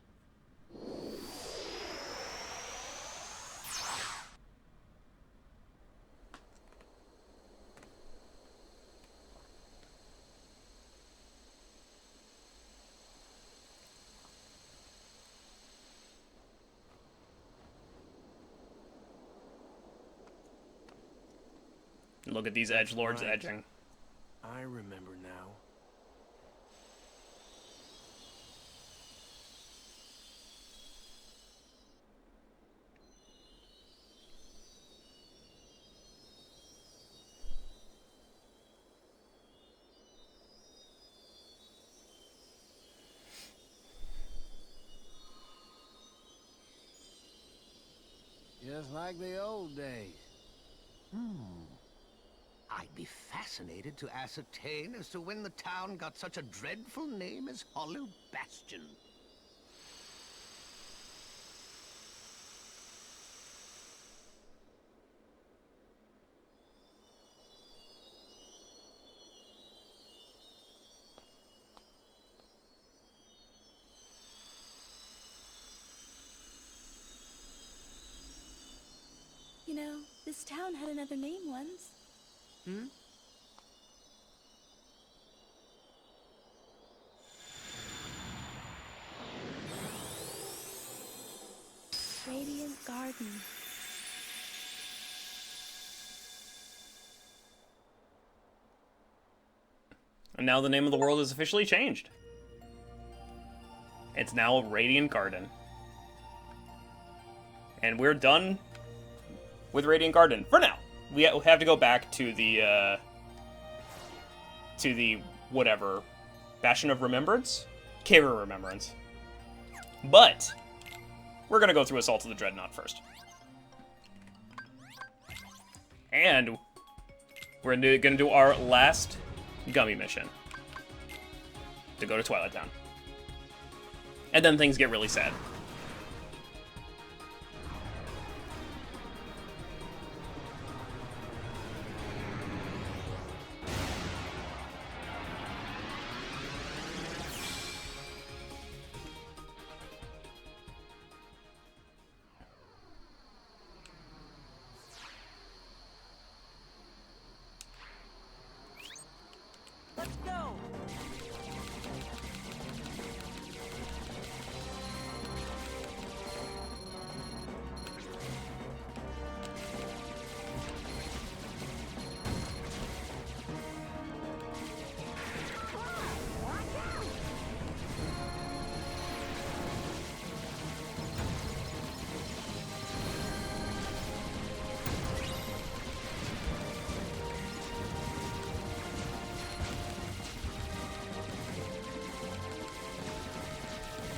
Look at these edgelords edging. I remember now. Just like the old days. I'd be fascinated to ascertain as to when the town got such a dreadful name as Hollow Bastion. You know, this town had another name once. Radiant Garden. And now the name of the world is officially changed. It's now Radiant Garden. And we're done with Radiant Garden for now. We have to go back to the whatever, Bastion of Remembrance? Cave of Remembrance. But we're gonna go through Assault of the Dreadnought first. And we're gonna do our last gummy mission to go to Twilight Town. And then things get really sad. Let's go!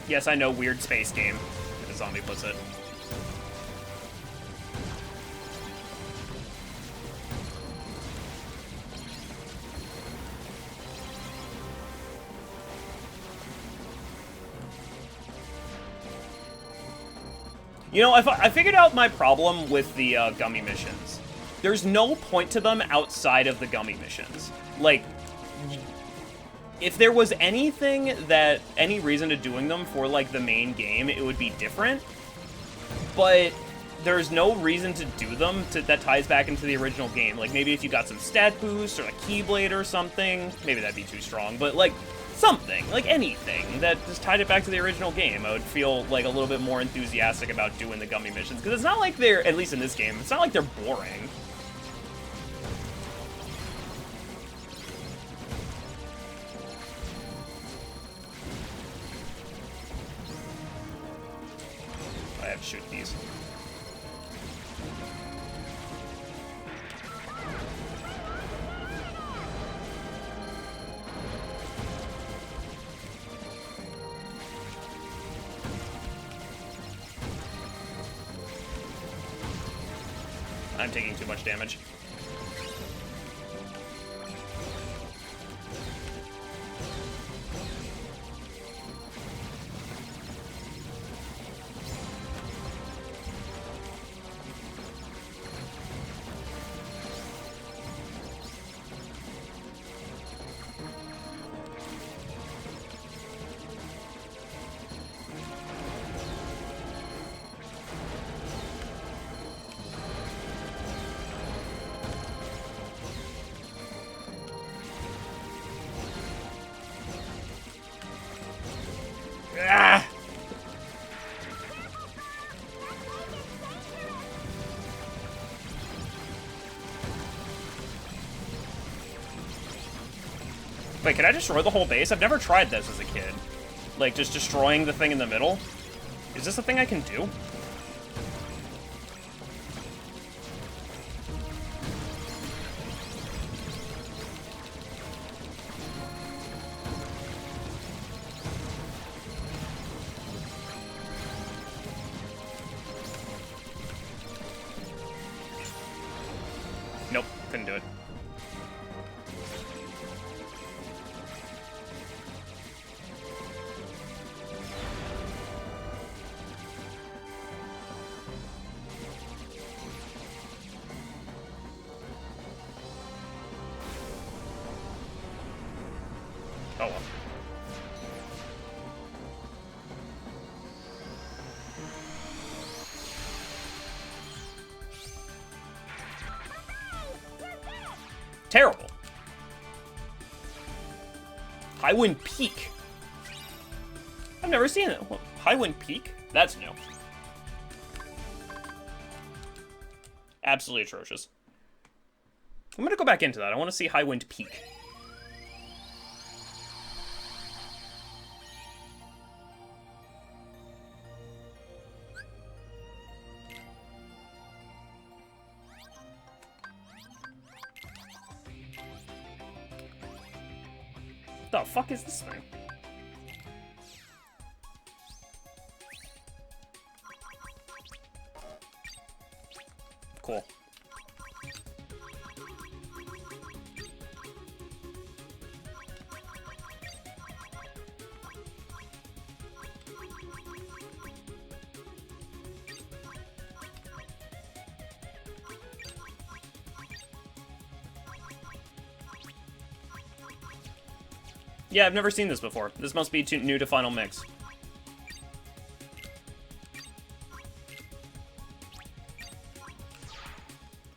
Yes, I know, weird space game, as Zombie puts it. You know, I figured out my problem with the gummy missions. There's no point to them outside of the gummy missions. Like, if there was any reason to doing them for, like, the main game, it would be different. But there's no reason to do them that ties back into the original game. Like, maybe if you got some stat boost or a Keyblade or something, maybe that'd be too strong, but, like, something, like anything that just tied it back to the original game, I would feel, like, a little bit more enthusiastic about doing the gummy missions. Because it's not like they're, at least in this game, it's not like they're boring. I have to shoot these. I'm taking too much damage. Ah! Wait, can I destroy the whole base? I've never tried this as a kid. Like, just destroying the thing in the middle. Is this a thing I can do? Couldn't do it. Oh well. Terrible. Highwind Peak. I've never seen it. Well, Highwind Peak? That's new. Absolutely atrocious. I'm gonna go back into that. I want to see Highwind Peak. The fuck is this thing? Cool. Yeah, I've never seen this before. This must be new to Final Mix.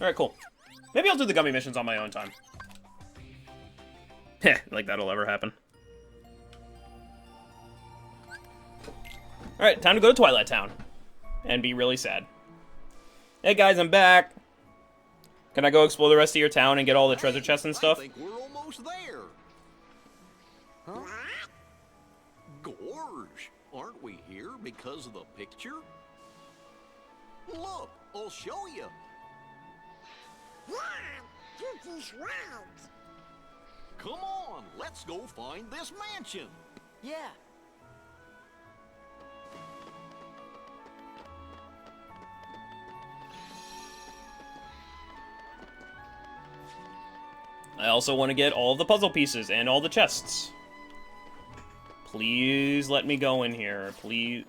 Alright, cool. Maybe I'll do the gummy missions on my own time. Heh, like that'll ever happen. Alright, time to go to Twilight Town. And be really sad. Hey guys, I'm back! Can I go explore the rest of your town and get all the treasure chests and stuff? I think we're almost there. Huh? Gorge, aren't we here because of the picture? Look, I'll show you. Yeah, through these roads. Come on, let's go find this mansion. Yeah. I also want to get all of the puzzle pieces and all the chests. Please let me go in here. Please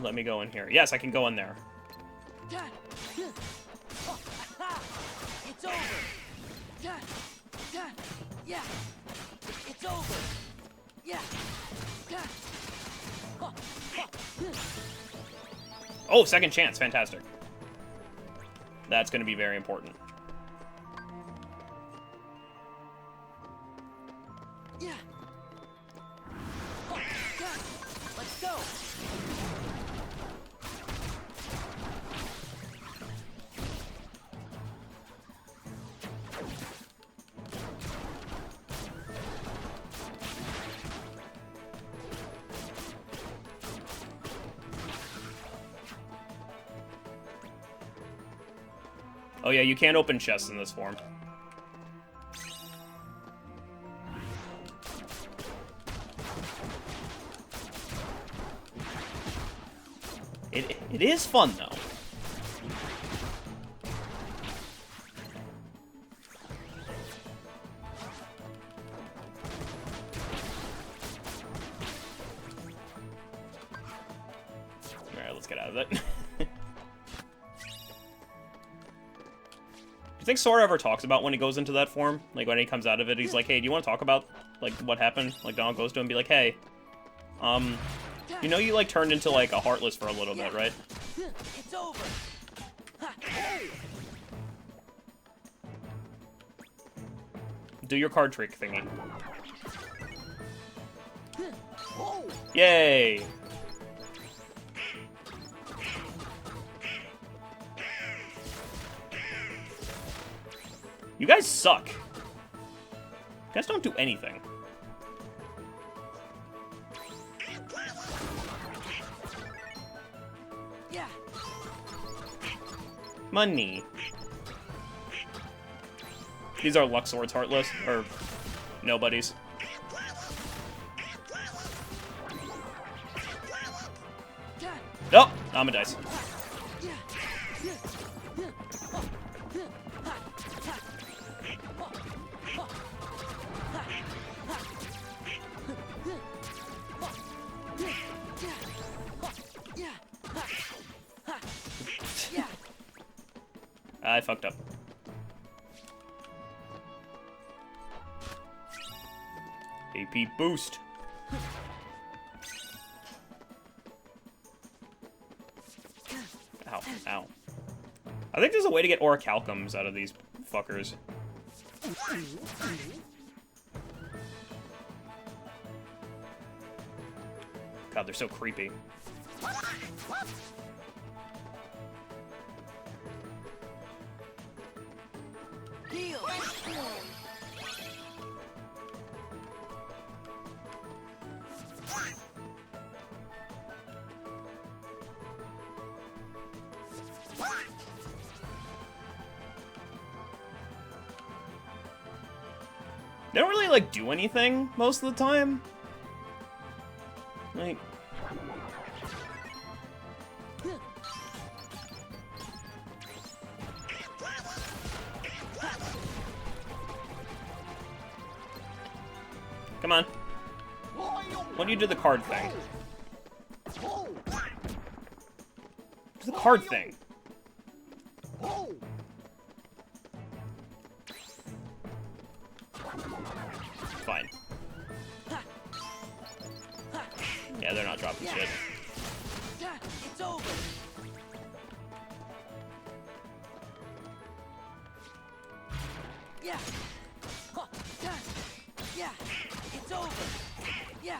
let me go in here. Yes, I can go in there. It's over. Yeah. It's over. Yeah. Oh, second chance. Fantastic. That's going to be very important. Yeah. Let's go. Oh yeah, you can't open chests in this form. It is fun, though. Alright, let's get out of it. Do you think Sora ever talks about when he goes into that form? Like, when he comes out of it, he's like, hey, do you want to talk about, like, what happened? Like, Donald goes to him and be like, hey, you know you, like, turned into, like, a Heartless for a little bit, right? It's over. Do your card trick thingy. Yay! You guys suck. You guys don't do anything. Yeah. Money. These are Luxord's Heartless, or nobodies. Oh, I'm a dice. I fucked up. AP boost. Ow, ow. I think there's a way to get orichalcums out of these fuckers. God, they're so creepy. Heal. They don't really, like, do anything most of the time. Like... Come on. Why do you do the card thing? Do the card thing. Fine. Yeah, they're not dropping shit. It's over. Yeah. Yeah. It's over. Yeah.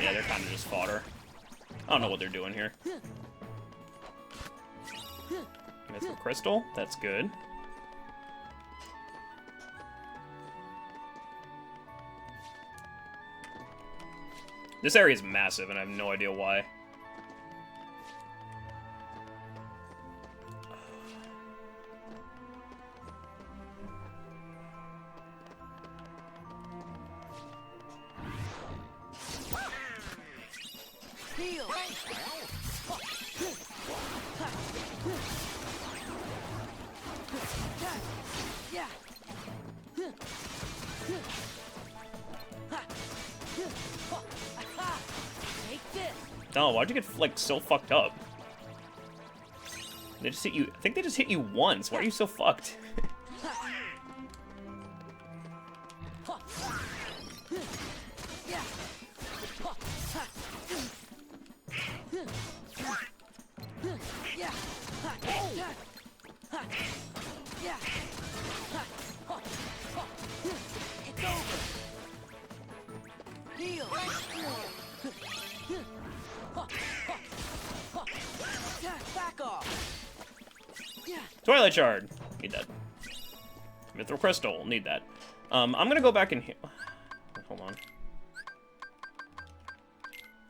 Yeah, they're kind of just fodder. I don't know what they're doing here. Mythical crystal, that's good. This area is massive, and I have no idea why. Heal. Yeah. Take this. Oh, why'd you get, like, so fucked up? They just hit you... I think they just hit you once. Why are you so fucked? Yeah. Yeah. Yeah. It's over. Heal. Back off. Yeah. Twilight Shard. Need that. Mithril Crystal. Need that. I'm gonna go back in here. Hold on.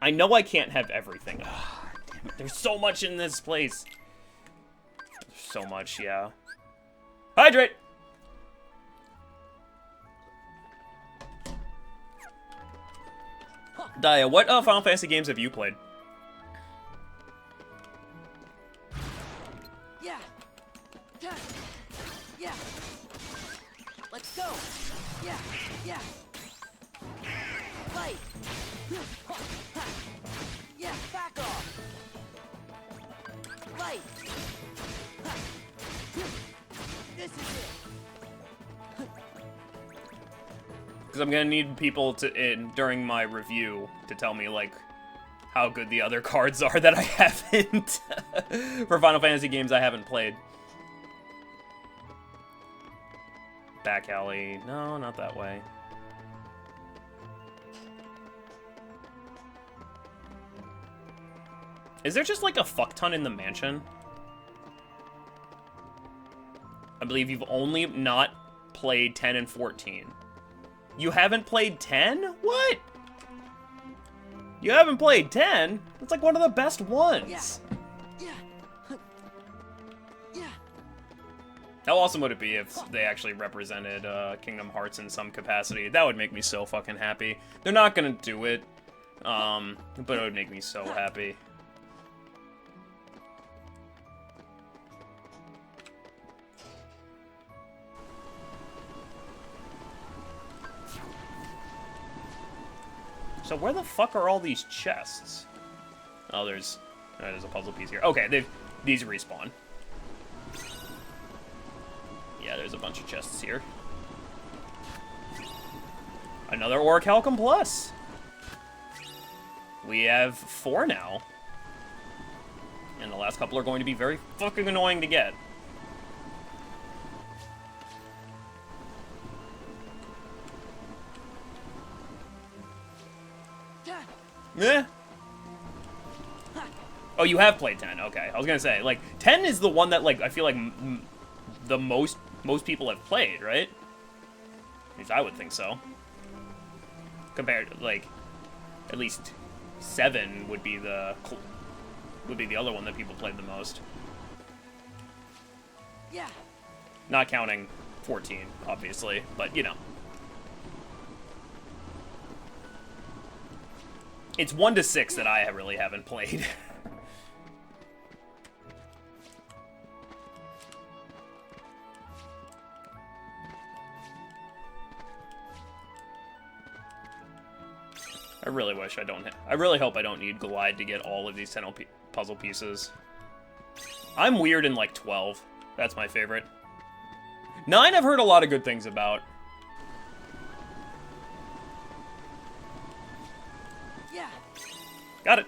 I know I can't have everything. Damn it. There's so much in this place. There's so much, yeah. Hydrate! Daya, what Final Fantasy games have you played? Yeah. Yeah. Yeah. Let's go. Yeah. Yeah. Fight. Yeah. Back off. Fight. This is it. Because I'm gonna need people to, during my review, to tell me, like, how good the other cards are that I haven't, for Final Fantasy games I haven't played. Back alley. No, not that way. Is there just, like, a fuck ton in the mansion? I believe you've only not played 10 and 14. You haven't played 10? What? You haven't played 10? That's like one of the best ones. Yeah. Yeah. How awesome would it be if they actually represented Kingdom Hearts in some capacity? That would make me so fucking happy. They're not gonna do it, but it would make me so happy. So where the fuck are all these chests? Oh, there's a puzzle piece here. Okay, these respawn. Yeah, there's a bunch of chests here. Another Orichalcum Plus. We have 4 now. And the last couple are going to be very fucking annoying to get. Yeah. Oh, you have played 10. Okay, I was gonna say, like, 10 is the one that, like, I feel like the most people have played, right? At least I would think so. Compared to, like, at least 7 would be the other one that people played the most. Yeah. Not counting 14, obviously, but you know. It's 1 to 6 that I really haven't played. I really wish I don't. I really hope I don't need Glide to get all of these 10 puzzle pieces. I'm weird in like 12. That's my favorite. 9 I've heard a lot of good things about. Yeah. Got it.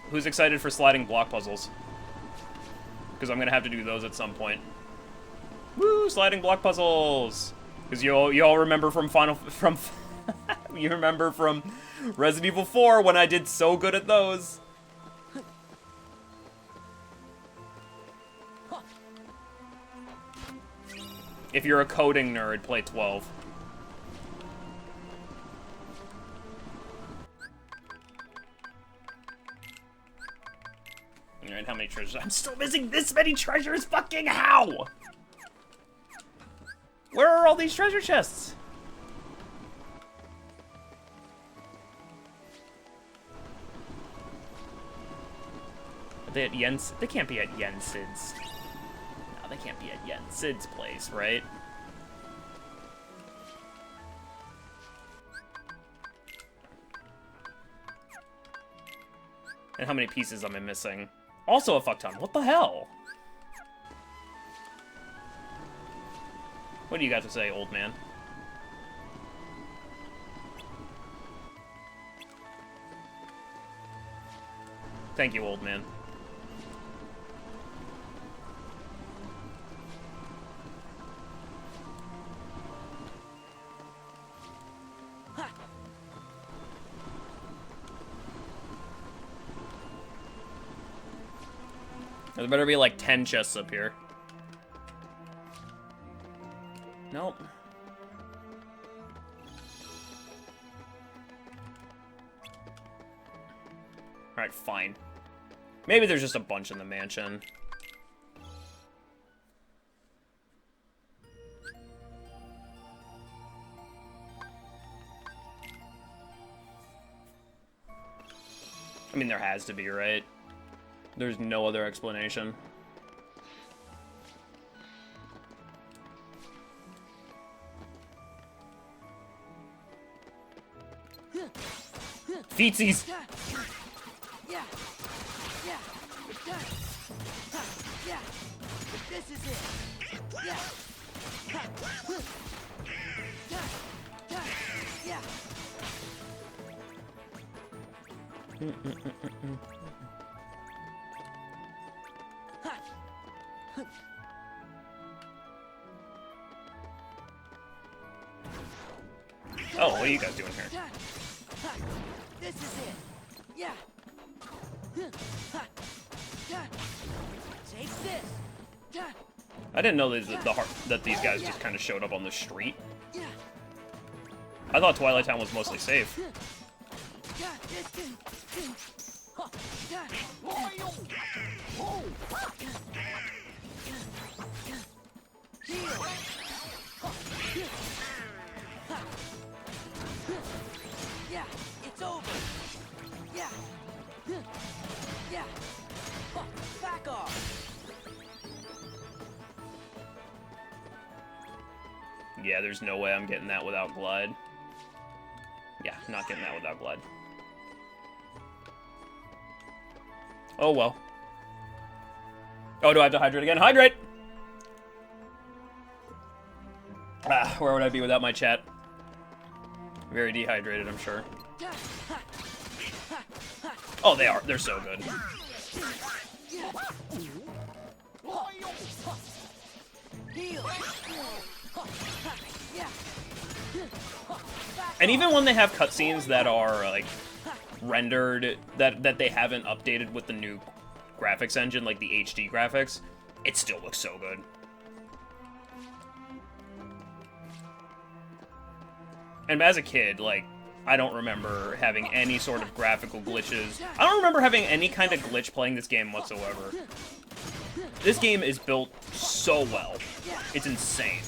Who's excited for sliding block puzzles? Because I'm gonna have to do those at some point. Woo! Sliding block puzzles. Because you all remember from you remember from Resident Evil 4 when I did so good at those. If you're a coding nerd, play 12. Alright, how many treasures? I'm still missing this many treasures? Fucking how? Where are all these treasure chests? Are they at Jens? They can't be at Jensen's. No, they can't be at Jensen's place, right? And how many pieces am I missing? Also a fuck ton. What the hell? What do you got to say, old man? Thank you, old man. There better be like 10 chests up here. Nope. Alright, fine. Maybe there's just a bunch in the mansion. I mean, there has to be, right? There's no other explanation. Feetsies! Yeah. Yeah. Yeah. This is it. Yeah. Yeah. Oh, what are you guys doing here? This is it. Yeah. Take this. I didn't know that these guys just kind of showed up on the street. I thought Twilight Town was mostly safe. Yeah, it's over. Yeah. Yeah. Back off. Yeah, there's no way I'm getting that without Glide. Yeah, not getting that without Glide. Oh, well. Oh, do I have to hydrate again? Hydrate! Ah, where would I be without my chat? Very dehydrated, I'm sure. Oh, they are. They're so good. And even when they have cutscenes that are like rendered, that they haven't updated with the new graphics engine, like the HD graphics, it still looks so good. And as a kid, like, I don't remember having any sort of graphical glitches. I don't remember having any kind of glitch playing this game whatsoever. This game is built so well. It's insane.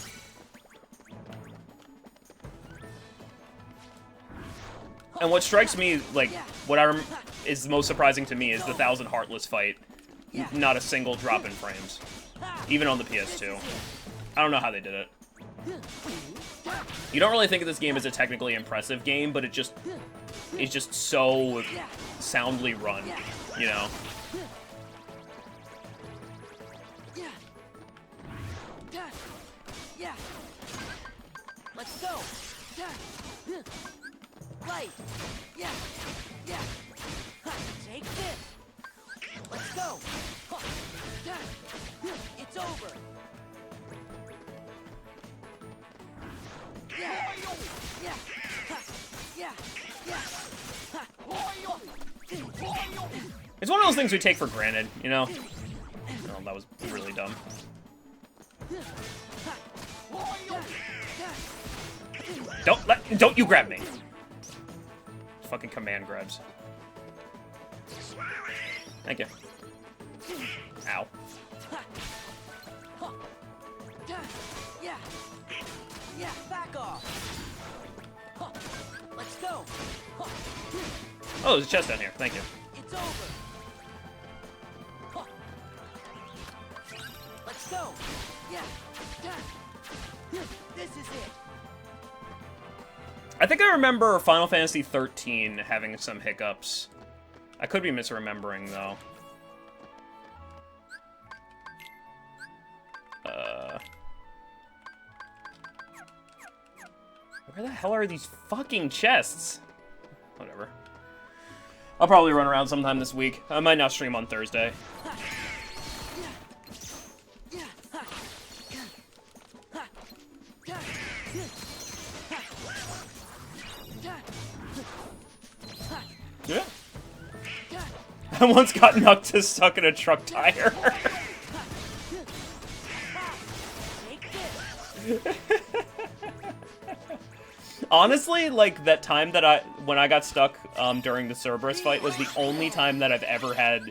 And what strikes me, like, is most surprising to me is the 1,000 Heartless fight. Not a single drop in frames. Even on the PS2. I don't know how they did it. You don't really think of this game as a technically impressive game, but it's just so soundly run, you know? Let's go. Right. Yeah. Take this. Let's go. It's over. It's one of those things we take for granted, you know? Oh, that was really dumb. Don't you grab me. Fucking command grabs. Thank you. Ow. Yeah, back off. Let's go. Oh, there's a chest down here. Thank you. It's over. Let's go. Yeah. This is it. I think I remember Final Fantasy 13 having some hiccups. I could be misremembering, though. Where the hell are these fucking chests? Whatever. I'll probably run around sometime this week. I might not stream on Thursday. Yeah. I once got knocked to stuck in a truck tire. Honestly, like, that time that when I got stuck during the Cerberus fight was the only time that I've ever had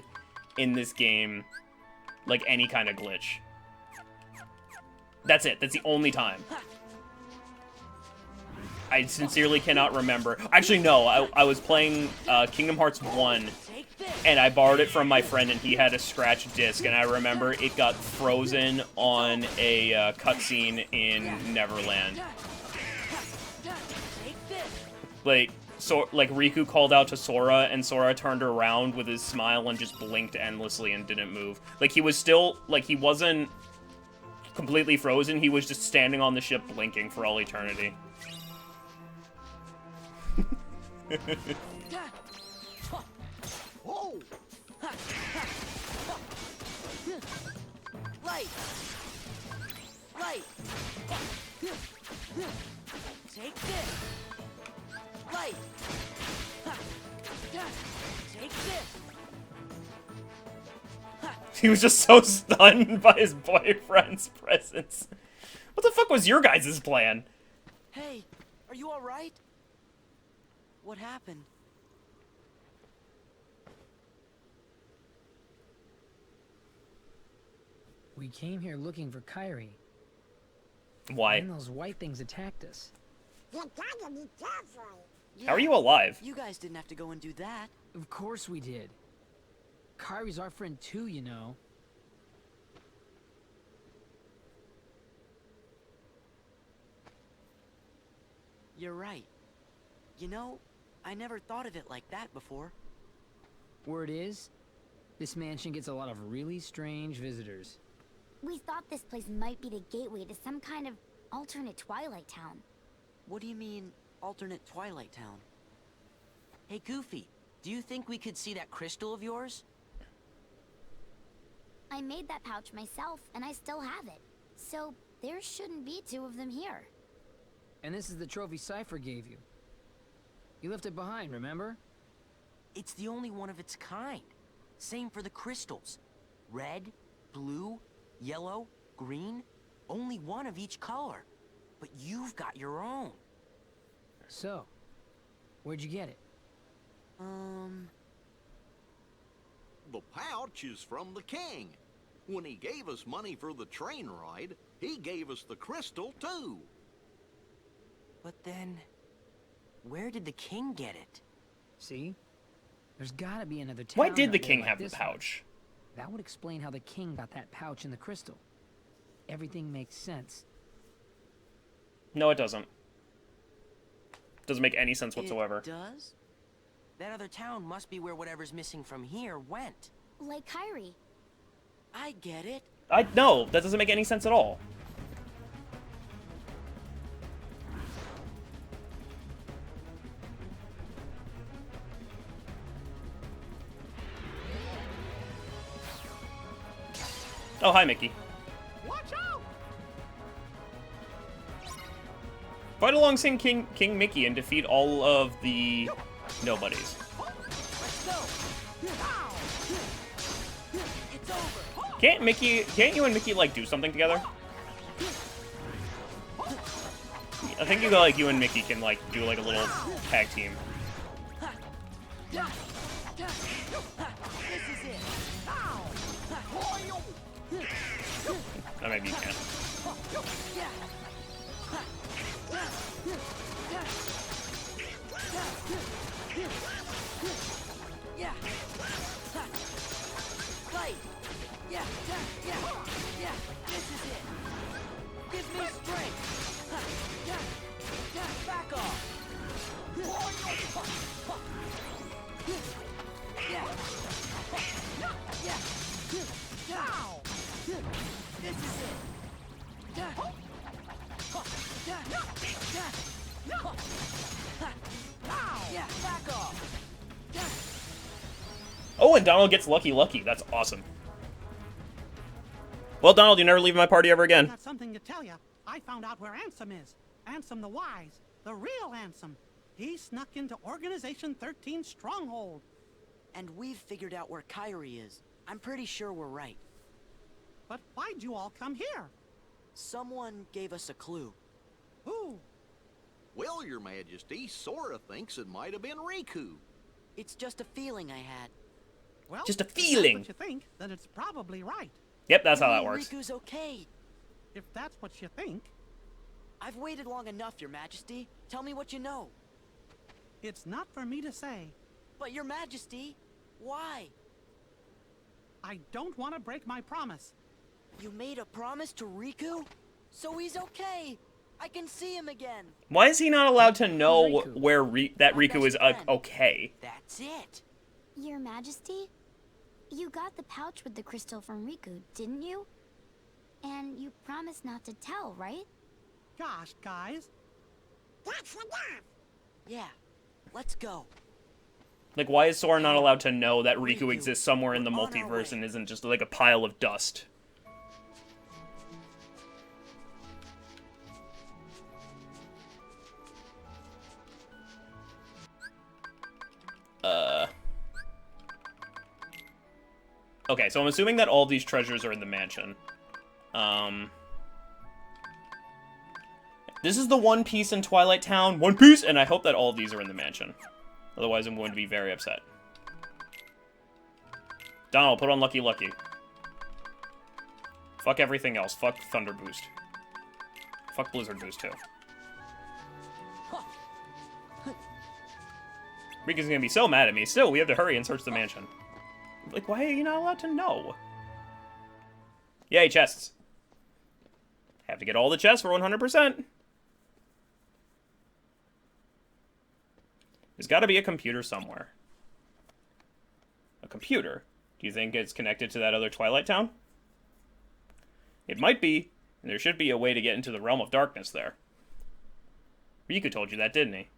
in this game, like, any kind of glitch. That's it. That's the only time. I sincerely cannot remember. Actually, no. I was playing Kingdom Hearts 1, and I borrowed it from my friend, and he had a scratch disc, and I remember it got frozen on a cutscene in Neverland. Like Riku called out to Sora, and Sora turned around with his smile and just blinked endlessly and didn't move. Like, he was still, like, he wasn't completely frozen, he was just standing on the ship blinking for all eternity. Light. Take this. Light. Take this. He was just so stunned by his boyfriend's presence. What the fuck was your guys' plan? Hey, are you alright? What happened? We came here looking for Kyrie. Why? And those white things attacked us. You gotta be careful. Yeah, How are you alive? You guys didn't have to go and do that. Of course we did. Kyrie's our friend too, you know. You're right. You know, I never thought of it like that before. Word is, this mansion gets a lot of really strange visitors. We thought this place might be the gateway to some kind of alternate Twilight Town. What do you mean, alternate Twilight Town? Hey, Goofy, do you think we could see that crystal of yours? I made that pouch myself, and I still have it. So, there shouldn't be two of them here. And this is the trophy Cypher gave you. You left it behind, remember? It's the only one of its kind. Same for the crystals. Red, blue, yellow, green. Only one of each color. But you've got your own. So, where'd you get it? The pouch is from the king. When he gave us money for the train ride, he gave us the crystal too. But then, where did the king get it? See? There's gotta be another town. Why did the out there king like have the this one. pouch? That would explain how the king got that pouch in the crystal. Everything makes sense. No, it doesn't. Doesn't make any sense whatsoever. It does? That other town must be where whatever's missing from here went. Like Kyrie. I get it. No, that doesn't make any sense at all. Oh, hi, Mickey. Watch out! Fight alongside King Mickey and defeat all of the nobodies. Let's go! It's over! Can't you and Mickey, like, do something together? I think you and Mickey can, like, do, like, a little tag team. This is it! Or maybe you can. Yeah. Fight. Yeah. This is it. Give me strength. Back off. This is it. Yeah, back off. Oh, and Donald gets lucky. That's awesome. Well, Donald, you never leave my party ever again. Got something to tell you. I found out where Ansem is. Ansem the Wise. The real Ansem. He snuck into Organization 13's stronghold. And we've figured out where Kyrie is. I'm pretty sure we're right. But why'd you all come here? Someone gave us a clue. Who? Well, Your Majesty, Sora thinks it might have been Riku. It's just a feeling I had. Well, Just a if that's feeling. what you think, then it's probably right. Yep, that's how that Maybe works. Riku's okay. If that's what you think, I've waited long enough, Your Majesty. Tell me what you know. it's not for me to say. But Your Majesty, why? I don't want to break my promise. You made a promise to Riku? So he's okay. I can see him again. Why is he not allowed to know Riku? where that My Riku best is friend. okay? That's it. Your Majesty? You got the pouch with the crystal from Riku, didn't you? And you promised not to tell, right? Gosh, guys. That's enough. Yeah. Let's go. Like, why is Sora not allowed to know that Riku Riku, exists somewhere in the we're on our multiverse way. and isn't just like a pile of dust? Okay, so I'm assuming that all these treasures are in the mansion. This is the One Piece in Twilight Town. One Piece! And I hope that all of these are in the mansion. Otherwise, I'm going to be very upset. Donald, put on Lucky Lucky. Fuck everything else. Fuck Thunder Boost. Fuck Blizzard Boost, too. Riku's gonna be so mad at me. Still, we have to hurry and search the mansion. Like, why are you not allowed to know? Yay, chests. Have to get all the chests for 100%. There's gotta be a computer somewhere. A computer? Do you think it's connected to that other Twilight Town? It might be. And there should be a way to get into the realm of darkness there. Riku told you that, didn't he?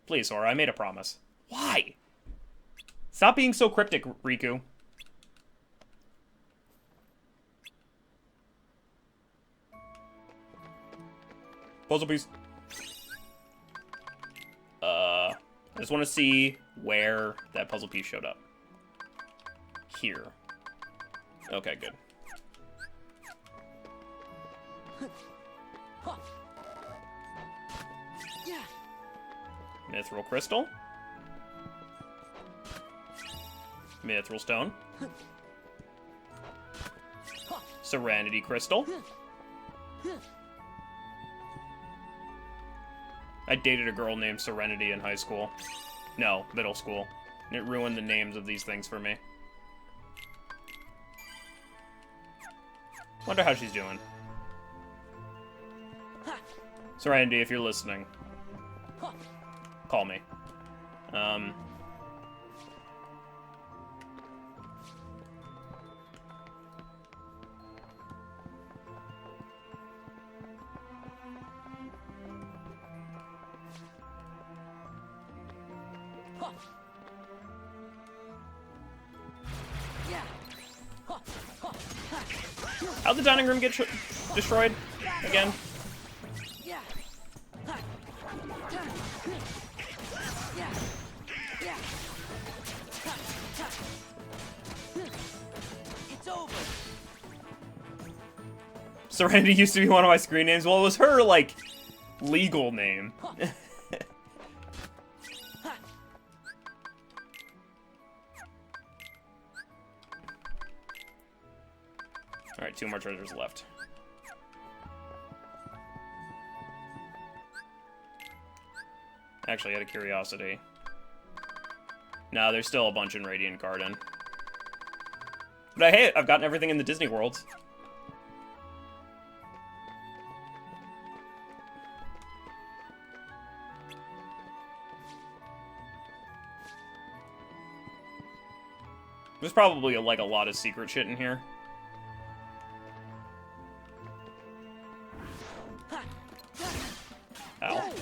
Please, Sora, I made a promise. Why? Stop being so cryptic, Riku. Puzzle piece. I just want to see where that puzzle piece showed up. Here. Okay, good. Mithril crystal. Mithril stone. Serenity crystal. I dated a girl named Serenity in high school. No, middle school. And it ruined the names of these things for me. Wonder how she's doing. Serenity, if you're listening, call me. How'd the dining room get destroyed again? It's over. Serenity used to be one of my screen names. Well, it was her, like, legal name. Alright, 2 more treasures left. Actually, out of curiosity. No, there's still a bunch in Radiant Garden. But hey, I've gotten everything in the Disney worlds. There's probably, like, a lot of secret shit in here. Ow.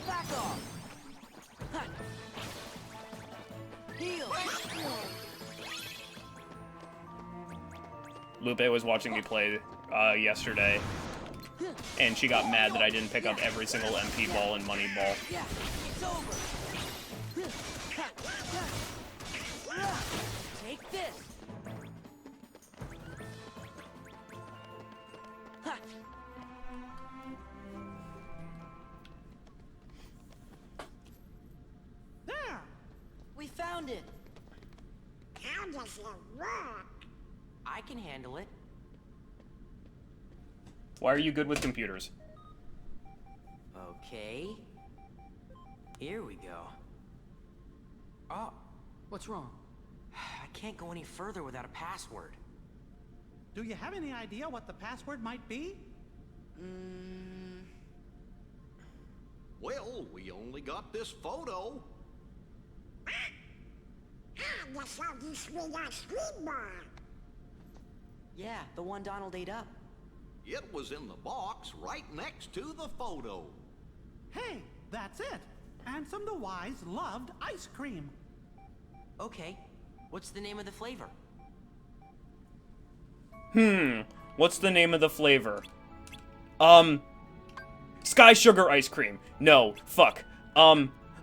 Back off. Heal. Lupe was watching me play yesterday, and she got mad that I didn't pick up every single MP ball and money ball. Yeah, it's over. Take this. There! We found it. How does it work? I can handle it. Why are you good with computers? Okay. Here we go. Oh, What's wrong? I can't go any further without a password. Do you have any idea what the password might be? Well, we only got this photo. I just saw this with our screenboard. Yeah, the one Donald ate up. It was in the box right next to the photo. Hey, that's it. Ansem the Wise loved ice cream. Okay, what's the name of the flavor? What's the name of the flavor? Sky sugar ice cream. No, fuck.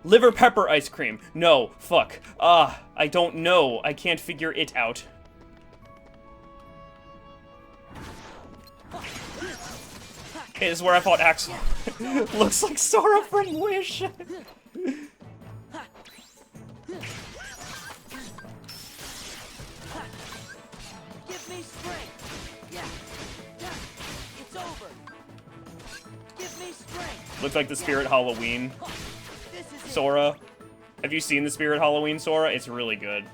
Liver pepper ice cream. No, fuck. I don't know. I can't figure it out. Okay, this is where I fought Axel. Looks like Sora from Wish. Give me strength. Yeah. It's over. Give me strength. Looks like the Spirit Halloween This is it. Sora. Have you seen the Spirit Halloween Sora? It's really good.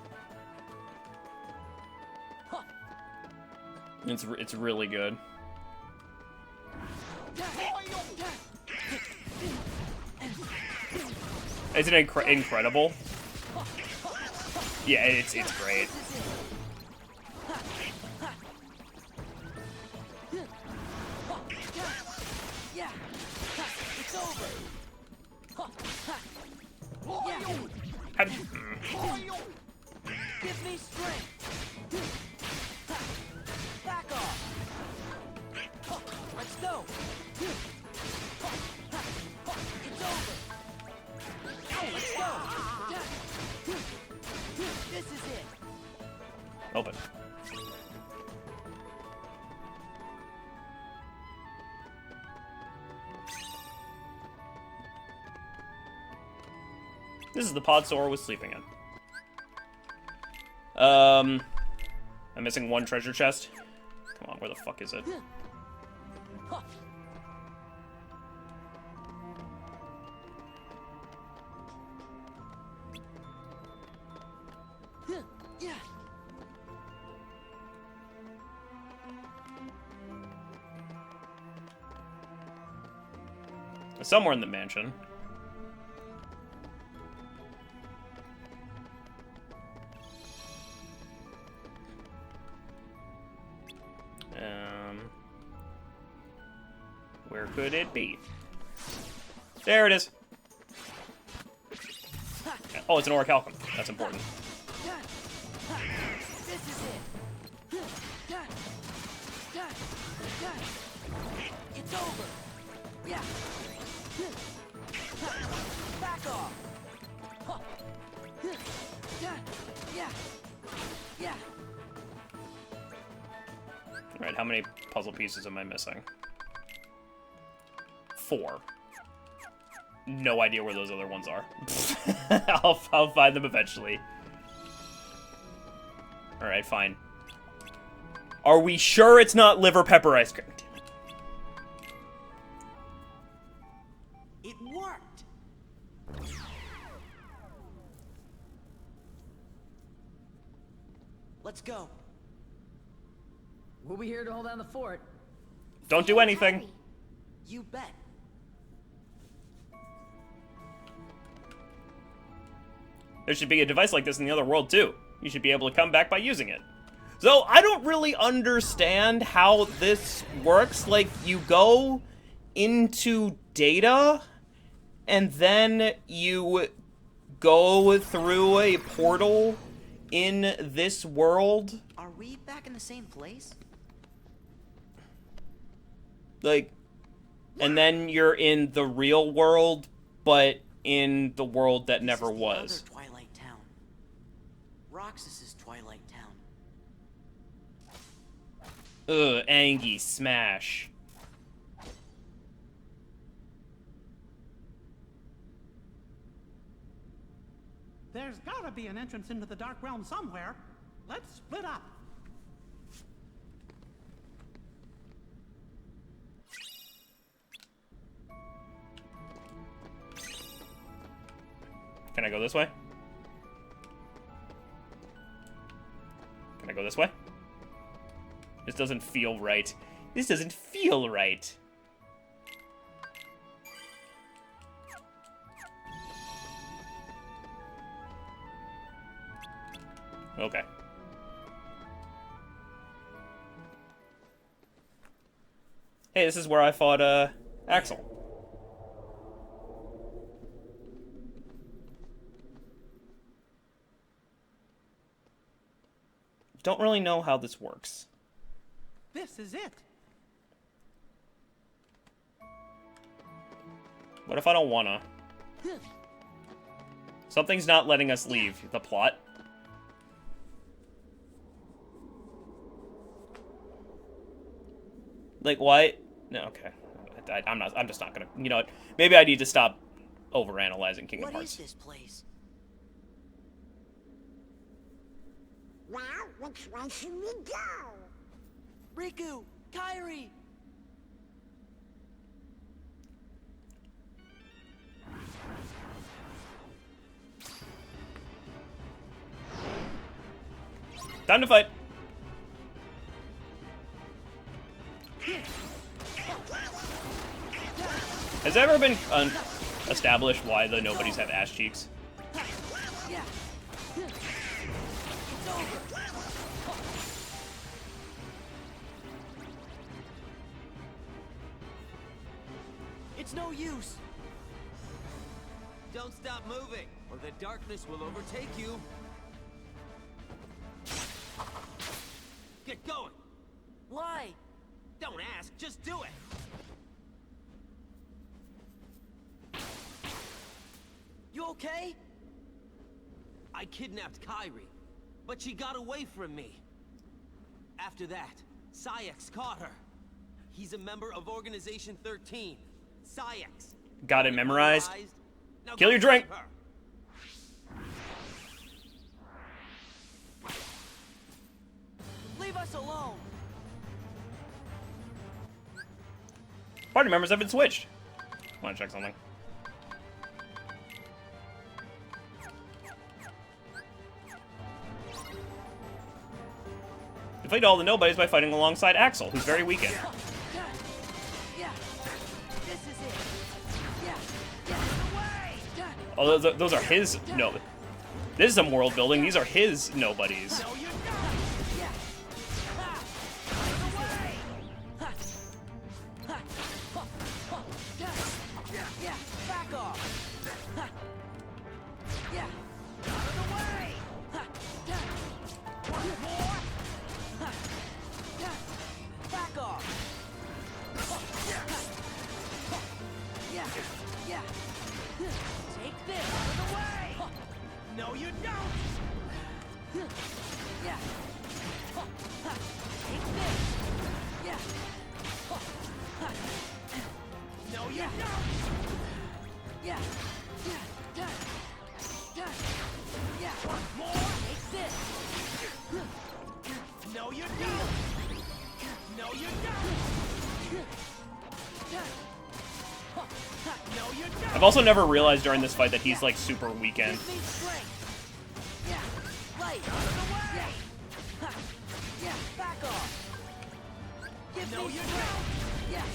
It's really good. Isn't it incredible? Yeah, it's great. How did you... Give me strength. Back off. Let's go. It's over. Let's go. This is it. Open. This is the pod Sora was sleeping in. I'm missing one treasure chest. Come on, where the fuck is it? Somewhere in the mansion. Where could it be? There it is. Oh, it's an orichalcum. That's important. This is it. It's over. Yeah. Back off. Yeah. Alright, how many puzzle pieces am I missing? 4. No idea where those other ones are. I'll find them eventually. Alright, fine. Are we sure it's not liver pepper ice cream? It worked. Let's go. We'll be here to hold down the fort. Don't do anything. You bet. There should be a device like this in the other world, too. You should be able to come back by using it. So, I don't really understand how this works. Like, you go into data, and then you go through a portal in this world. Are we back in the same place? Like, and then you're in the real world, but in the world that never was. Other Twilight Town. Roxas's Twilight Town. Ugh, Angie, smash. There's gotta be an entrance into the Dark Realm somewhere. Let's split up. Can I go this way? Can I go this way? This doesn't feel right. This doesn't feel right. Okay. Hey, this is where I fought, Axel. Don't really know how this works. This is it. What if I don't wanna? Something's not letting us leave the plot. Like, why? No, okay. I'm just not gonna... You know what? Maybe I need to stop overanalyzing Kingdom Hearts. What is this place? Well, which way should we go? Riku! Kairi! Time to fight. Has there ever been establish why the nobodies have ass cheeks. Yeah. It's over. It's no use. Don't stop moving, or the darkness will overtake you. Get going. Why? Don't ask, just do it. You okay? I kidnapped Kyrie, but she got away from me. After that, Sayax caught her. He's a member of Organization 13. Sayax. Got it memorized. Now Kill go your drink. save her. Leave us alone. Party members have been switched. Want to check something? Defeat all the nobodies by fighting alongside Axel, who's very weakened. Yeah. This is it. Yeah. Get away. Oh, those are his. No, this is some world building. These are his nobodies. No, you're not. Yeah. Ha. Get away. Ha. Ha. Ha. Ha. Yeah. Back off. Ha. Yeah. Out of the way. Ha. One more. Ha. Back off. Yeah. Yeah. Take this out of the way. No, you don't. Yeah. Take this. Yeah. No, you Yeah. don't. Yeah. Yeah. Yeah. One more. Take this. No, you don't. No, you don't. No, you don't. I've also never realized during this fight that he's like super weakened. Give me strength. Yeah. Light. Out of the way. Yeah. Ha. Yeah. Back off. Give No, me you strength. Yeah.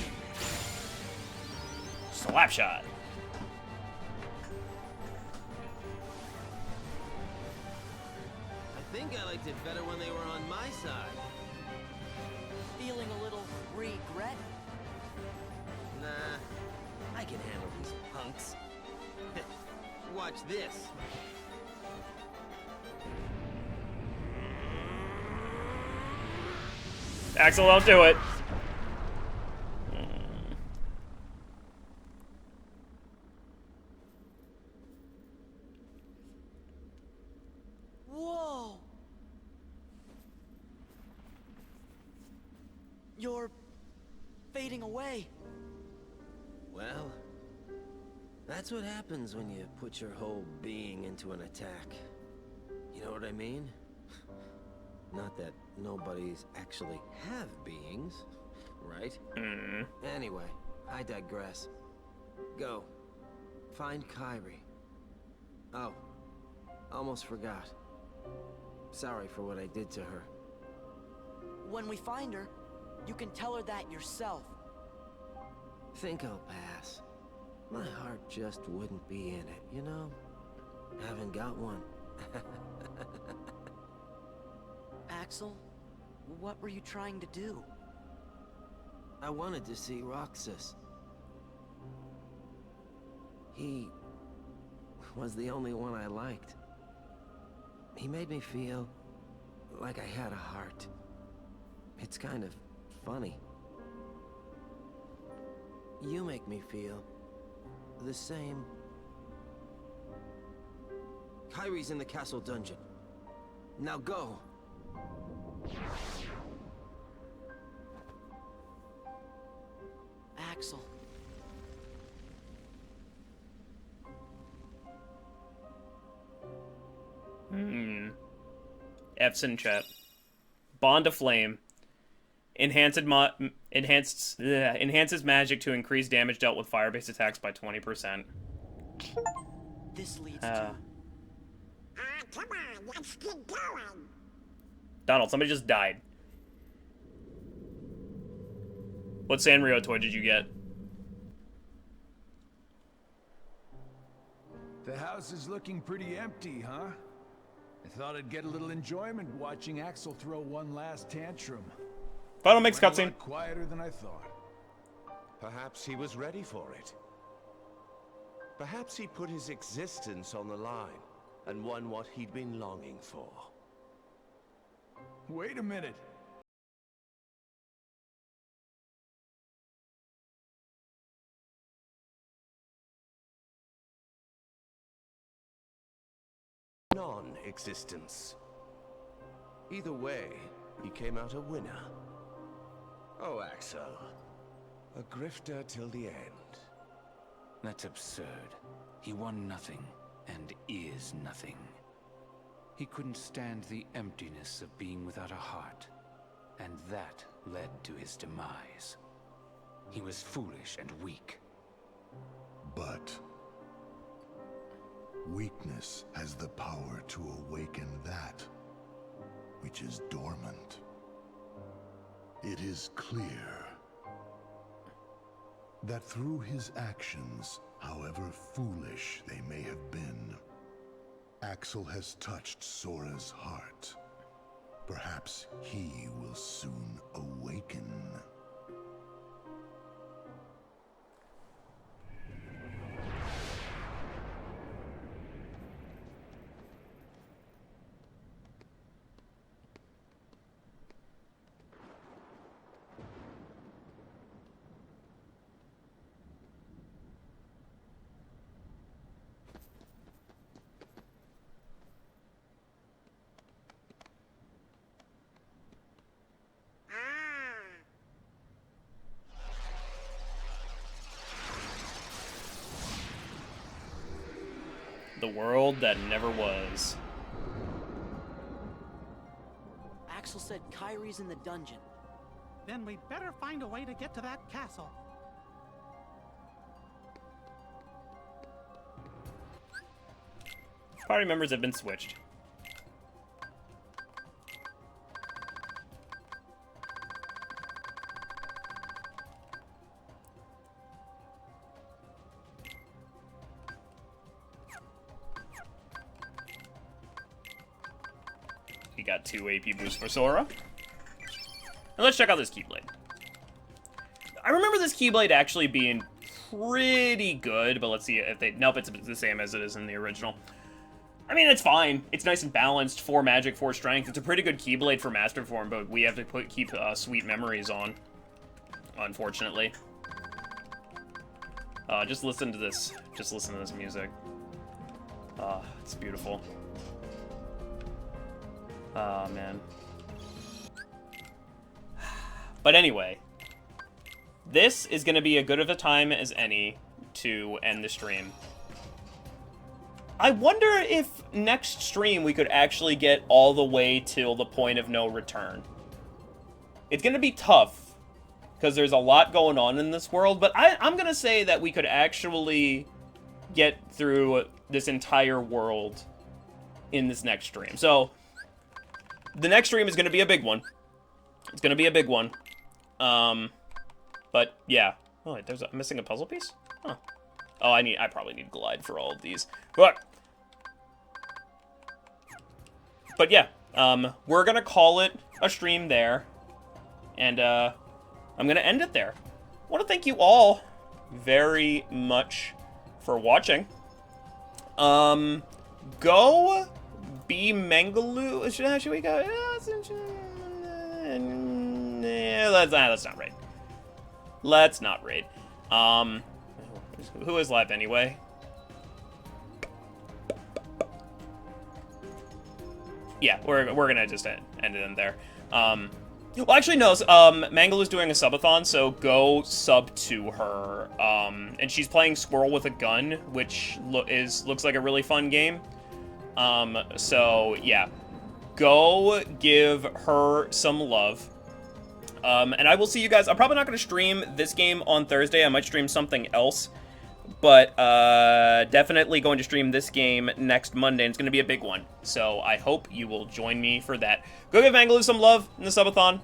Slap shot. I think I liked it better when they were on my side. Feeling a little regret? Nah, I can handle these punks. Watch this. Axel, don't do it. Whoa! You're fading away. Well, that's what happens when you put your whole being into an attack. You know what I mean? Not that nobodies actually have beings, right? Anyway, I digress. Go. Find Kyrie. Oh, almost forgot. Sorry for what I did to her. When we find her, you can tell her that yourself. Think I'll pass. My heart just wouldn't be in it, you know? Haven't got one. Axel, what were you trying to do? I wanted to see Roxas. He was the only one I liked. He made me feel like I had a heart. It's kind of funny. You make me feel the same. Kyrie's in the castle dungeon. Now go! Axel. F's in chat. Bond of Flame. Enhances magic to increase damage dealt with fire-based attacks by 20%. This leads to... Come on, let's get going. Donald, somebody just died. What Sanrio toy did you get? The house is looking pretty empty, huh? I thought I'd get a little enjoyment watching Axel throw one last tantrum. Final mix Went a cutscene. lot quieter than I thought. Perhaps he was ready for it. Perhaps he put his existence on the line and won what he'd been longing for. Wait a minute. Non-existence. Either way, he came out a winner. Oh, Axel. A grifter till the end. That's absurd. He won nothing, and is nothing. He couldn't stand the emptiness of being without a heart, and that led to his demise. He was foolish and weak. But weakness has the power to awaken that which is dormant. It is clear that through his actions, however foolish they may have been, Axel has touched Sora's heart. Perhaps he will soon awaken. The world that never was. Axel said Kyrie's in the dungeon. Then we better find a way to get to that castle. Party members have been switched. We got 2 AP boosts for Sora. And let's check out this Keyblade. I remember this Keyblade actually being pretty good, but let's see if they... Nope, it's the same as it is in the original. I mean, it's fine. It's nice and balanced. 4 magic, 4 strength. It's a pretty good Keyblade for Master Form, but we have to keep Sweet Memories on, unfortunately. Just listen to this. Just listen to this music. It's beautiful. Oh, man. But anyway, this is going to be as good of a time as any to end the stream. I wonder if next stream we could actually get all the way till the point of no return. It's going to be tough, because there's a lot going on in this world, but I'm going to say that we could actually get through this entire world in this next stream. So, the next stream is going to be a big one. It's going to be a big one. But, yeah. Oh, wait, I'm missing a puzzle piece? Huh. Oh, I probably need Glide for all of these. But yeah, we're gonna call it a stream there. And, I'm gonna end it there. I want to thank you all very much for watching. Go be Mangaloo. Should we go? Yeah, let's not raid. Let's not raid. Who is live anyway? Yeah, we're gonna just end it in there. Well, actually, no. Mangaloo's doing a subathon, so go sub to her. And she's playing Squirrel with a Gun, which looks like a really fun game. So yeah, go give her some love. And I will see you guys. I'm probably not going to stream this game on Thursday. I might stream something else. But definitely going to stream this game next Monday. And it's going to be a big one. So I hope you will join me for that. Go give Mangaloo some love in the subathon.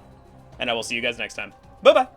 And I will see you guys next time. Bye-bye.